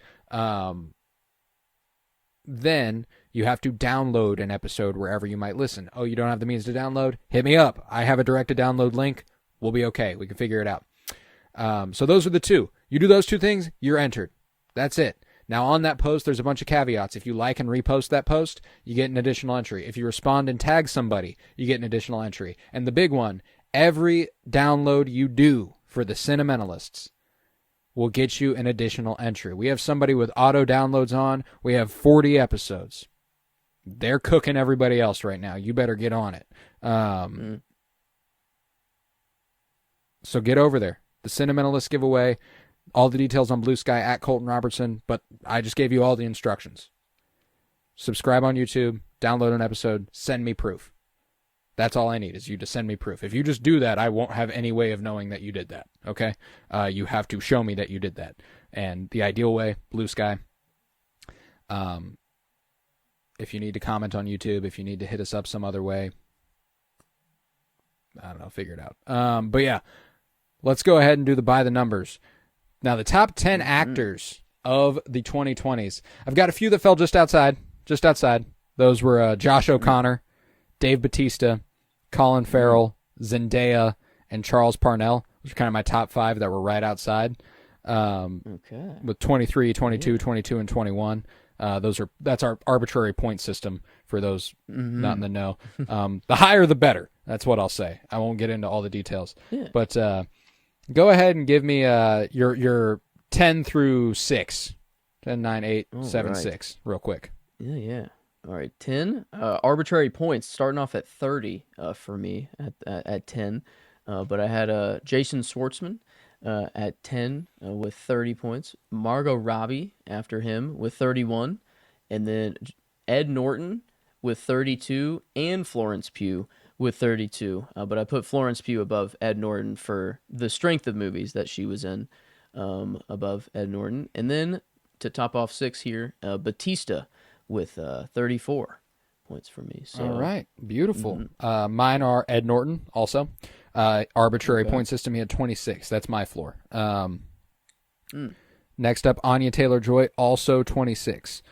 Then you have to download an episode wherever you might listen. Oh, you don't have the means to download? Hit me up. I have a direct-to-download link. We'll be okay. We can figure it out. So those are the two. You do those two things, you're entered. That's it. Now on that post, there's a bunch of caveats. If you like and repost that post, you get an additional entry. If you respond and tag somebody, you get an additional entry. And the big one, every download you do for the Cinementalists will get you an additional entry. We have somebody with auto downloads on. We have 40 episodes. They're cooking everybody else right now. You better get on it. So get over there. The Cinementalist giveaway. All the details on Blue Sky at Colton Robertson, but I just gave you all the instructions. Subscribe on YouTube, download an episode, send me proof. That's all I need is you to send me proof. If you just do that, I won't have any way of knowing that you did that, okay? You have to show me that you did that. And the ideal way, Blue Sky. If you need to comment on YouTube, if you need to hit us up some other way, I don't know, figure it out. But yeah, let's go ahead and do the by the numbers. Now, the top 10 actors of the 2020s. I've got a few that fell just outside. Those were Josh O'Connor, Dave Bautista, Colin Farrell, Zendaya, and Charles Parnell. Those are kind of my top 5 that were right outside. With 23, 22, 22, and 21. That's our arbitrary point system for those not in the know. The higher, the better. That's what I'll say. I won't get into all the details. Yeah. But go ahead and give me your 10 through 6. 10, 9, 8, 7, 6, real quick. Yeah. All right, 10. Arbitrary points, starting off at 30 for me at 10. But I had Jason Schwartzman at 10 with 30 points. Margot Robbie after him with 31. And then Ed Norton with 32 and Florence Pugh with 32. But I put Florence Pugh above Ed Norton for the strength of movies that she was in, above Ed Norton. And then to top off 6 here, Batista with 34 points for me. So, all right, beautiful. Mine are Ed Norton also. Arbitrary point system, he had 26. That's my floor. Next up, Anya Taylor-Joy, also 26.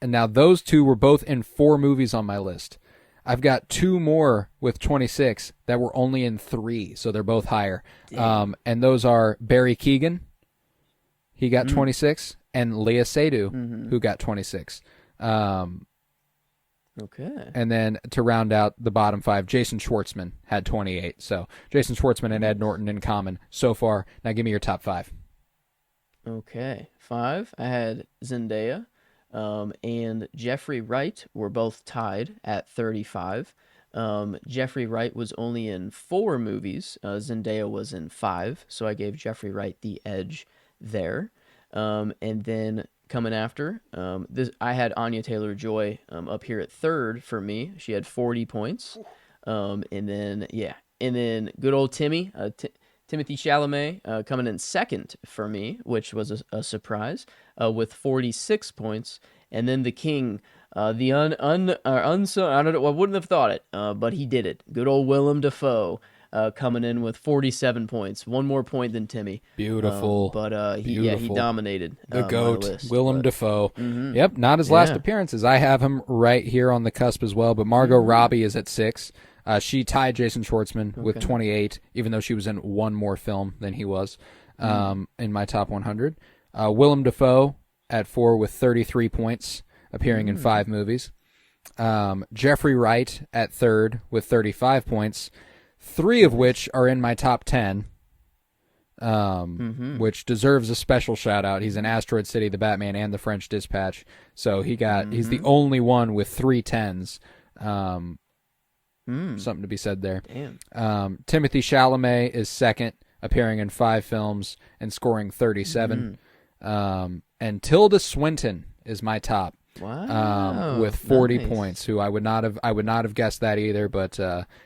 And now those two were both in 4 movies on my list. I've got 2 more with 26 that were only in 3, so they're both higher. And those are Barry Keoghan, he got 26, and Leah Seydoux, who got 26. Okay. And then to round out the bottom 5, Jason Schwartzman had 28. So Jason Schwartzman and Ed Norton in common so far. Now give me your top 5. Okay. 5, I had Zendaya and Jeffrey Wright were both tied at 35. Jeffrey Wright was only in 4 movies. Zendaya was in 5, so I gave Jeffrey Wright the edge there. And then coming after, I had Anya Taylor-Joy up here at 3rd for me. She had 40 points. And then good old Timothy Chalamet coming in 2nd for me, which was a surprise, with 46 points. And then the king, the unsung, I don't know, I wouldn't have thought it, but he did it. Good old Willem Dafoe. Coming in with 47 points, 1 more point than Timmy. Beautiful. But he dominated. The GOAT, list, Willem Dafoe. Yep, not his last appearances. I have him right here on the cusp as well, but Margot Robbie is at 6. She tied Jason Schwartzman with 28, even though she was in 1 more film than he was in my top 100. Willem Dafoe at 4 with 33 points, appearing in 5 movies. Jeffrey Wright at 3rd with 35 points. 3 of which are in my top 10, which deserves a special shout out. He's in Asteroid City, The Batman, and The French Dispatch. So he's the only one with 3 10s. Something to be said there. Damn. Timothy Chalamet is 2nd, appearing in 5 films and scoring 37. And Tilda Swinton is my top. Wow. With 40 points, who I would not have guessed that either, but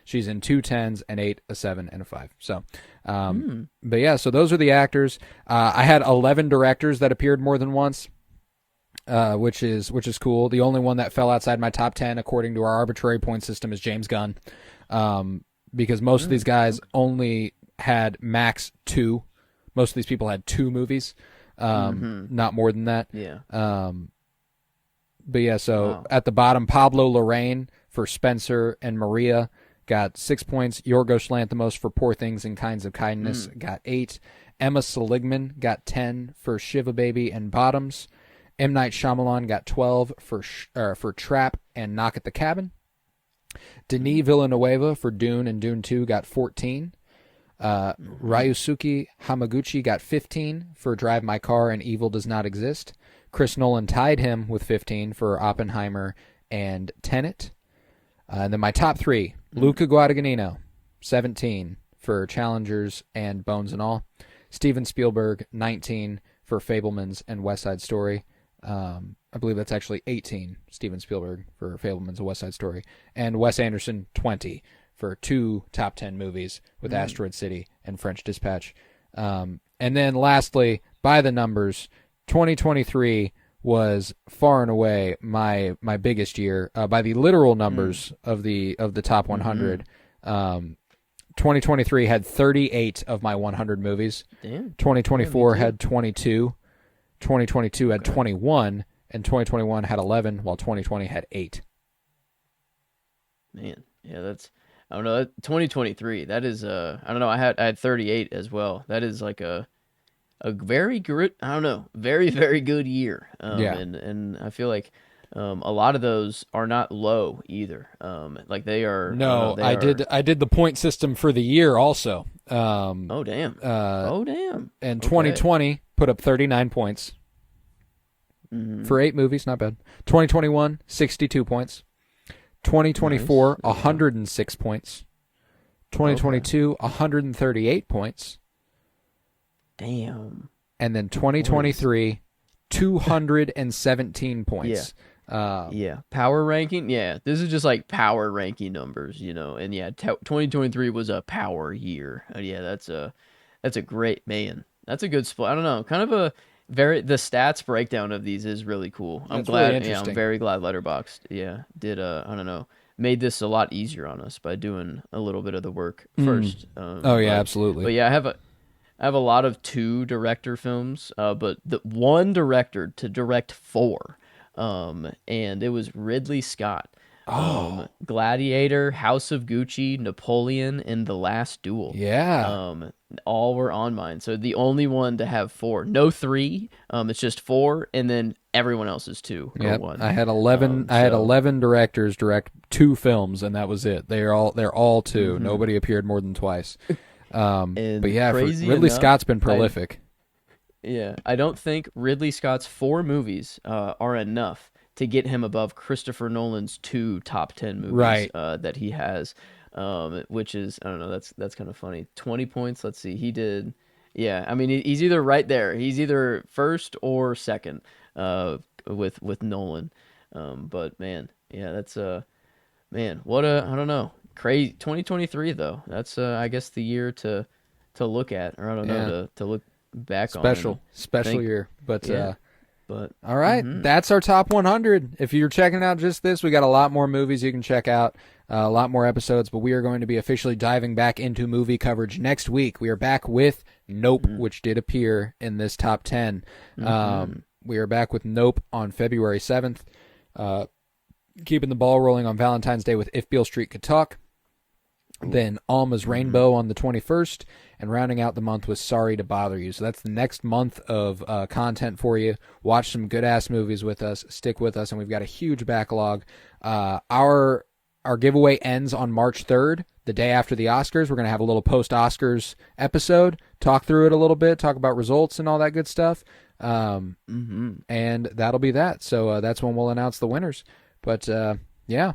she's in 2 10s, an 8, a 7, and a 5. So, but yeah, so those are the actors. I had 11 directors that appeared more than once, which is cool. The only one that fell outside my top 10, according to our arbitrary point system, is James Gunn, because most of these guys only had max 2. Most of these people had 2 movies, not more than that. Yeah. But yeah, so at the bottom, Pablo Larraín for Spencer and Maria got 6 points. Yorgos Lanthimos for Poor Things and Kinds of Kindness got 8. Emma Seligman got 10 for Shiva Baby and Bottoms. M. Night Shyamalan got 12 for Trap and Knock at the Cabin. Denis Villeneuve for Dune and Dune 2 got 14. Ryusuke Hamaguchi got 15 for Drive My Car and Evil Does Not Exist. Chris Nolan tied him with 15 for Oppenheimer and Tenet. And then my top 3, Luca Guadagnino, 17 for Challengers and Bones and All. Steven Spielberg, 19 for Fabelmans and West Side Story. I believe that's actually 18, Steven Spielberg for Fabelmans and West Side Story. And Wes Anderson, 20 for 2 top 10 movies with Asteroid City and French Dispatch. And then lastly, by the numbers, 2023 was far and away my biggest year by the literal numbers of the top 100. 2023 had 38 of my 100 movies. Damn. 2024 had 22. 2022 had 21, and 2021 had 11, while 2020 had 8. Man, yeah, that's, I don't know, 2023. That is I don't know. I had 38 as well. That is like a very good, I don't know, very, very good year. Yeah. And I feel like A lot of those are not low either. Like they are. No, I did the point system for the year also. Oh damn. And 2020 put up 39 points for 8 movies, not bad. 2021 62 points. 2024 nice. 106 points. 2022 138 points. Damn. And then 2023 217 points. Yeah. Power ranking. Yeah. This is just like power ranking numbers, and 2023 was a power year. Yeah. That's a great, man. That's a good split. I don't know. Kind of the stats breakdown of these is really cool. I'm glad. Really I'm very glad Letterboxd. Did I don't know. Made this a lot easier on us by doing a little bit of the work first. Absolutely. But yeah, I have a lot of 2 director films, but the one director to direct 4, and it was Ridley Scott. Gladiator, House of Gucci, Napoleon, and The Last Duel. Yeah. All were on mine. So the only one to have 4, no 3. It's just 4, and then everyone else is 2 or 1. I had 11. I had 11 directors direct 2 films, and that was it. They're all 2. Mm-hmm. Nobody appeared more than twice. But yeah, Ridley Scott's been prolific. I don't think Ridley Scott's 4 movies are enough to get him above Christopher Nolan's 2 top 10 movies that he has, which is, I don't know, that's kind of funny. 20 points. Let's see. He did. Yeah, I mean, he's either right there. He's either first or second with Nolan. But man, that's man, what I don't know. Crazy 2023 though. That's I guess the year to look at, or I don't know, to look back on. Special year. But all right, that's our top 100. If you're checking out just this, we got a lot more movies you can check out, a lot more episodes, but we are going to be officially diving back into movie coverage next week. We are back with Nope, which did appear in this top 10. We are back with Nope on February 7th, keeping the ball rolling on Valentine's Day with If Beale Street Could Talk. Then Alma's Rainbow on the 21st, and rounding out the month with Sorry to Bother You. So that's the next month of content for you. Watch some good-ass movies with us. Stick with us, and we've got a huge backlog. Our giveaway ends on March 3rd, the day after the Oscars. We're going to have a little post-Oscars episode, talk through it a little bit, talk about results and all that good stuff. And that'll be that. So that's when we'll announce the winners. But, yeah.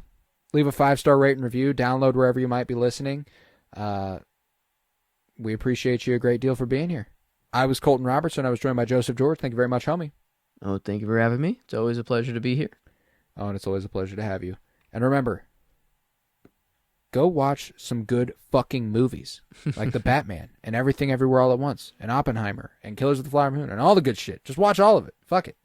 Leave a 5-star rate and review. Download wherever you might be listening. We appreciate you a great deal for being here. I was Colton Robertson. I was joined by Joseph George. Thank you very much, homie. Oh, thank you for having me. It's always a pleasure to be here. Oh, and it's always a pleasure to have you. And remember, go watch some good fucking movies like The Batman and Everything Everywhere All at Once and Oppenheimer and Killers of the Flower Moon and all the good shit. Just watch all of it. Fuck it.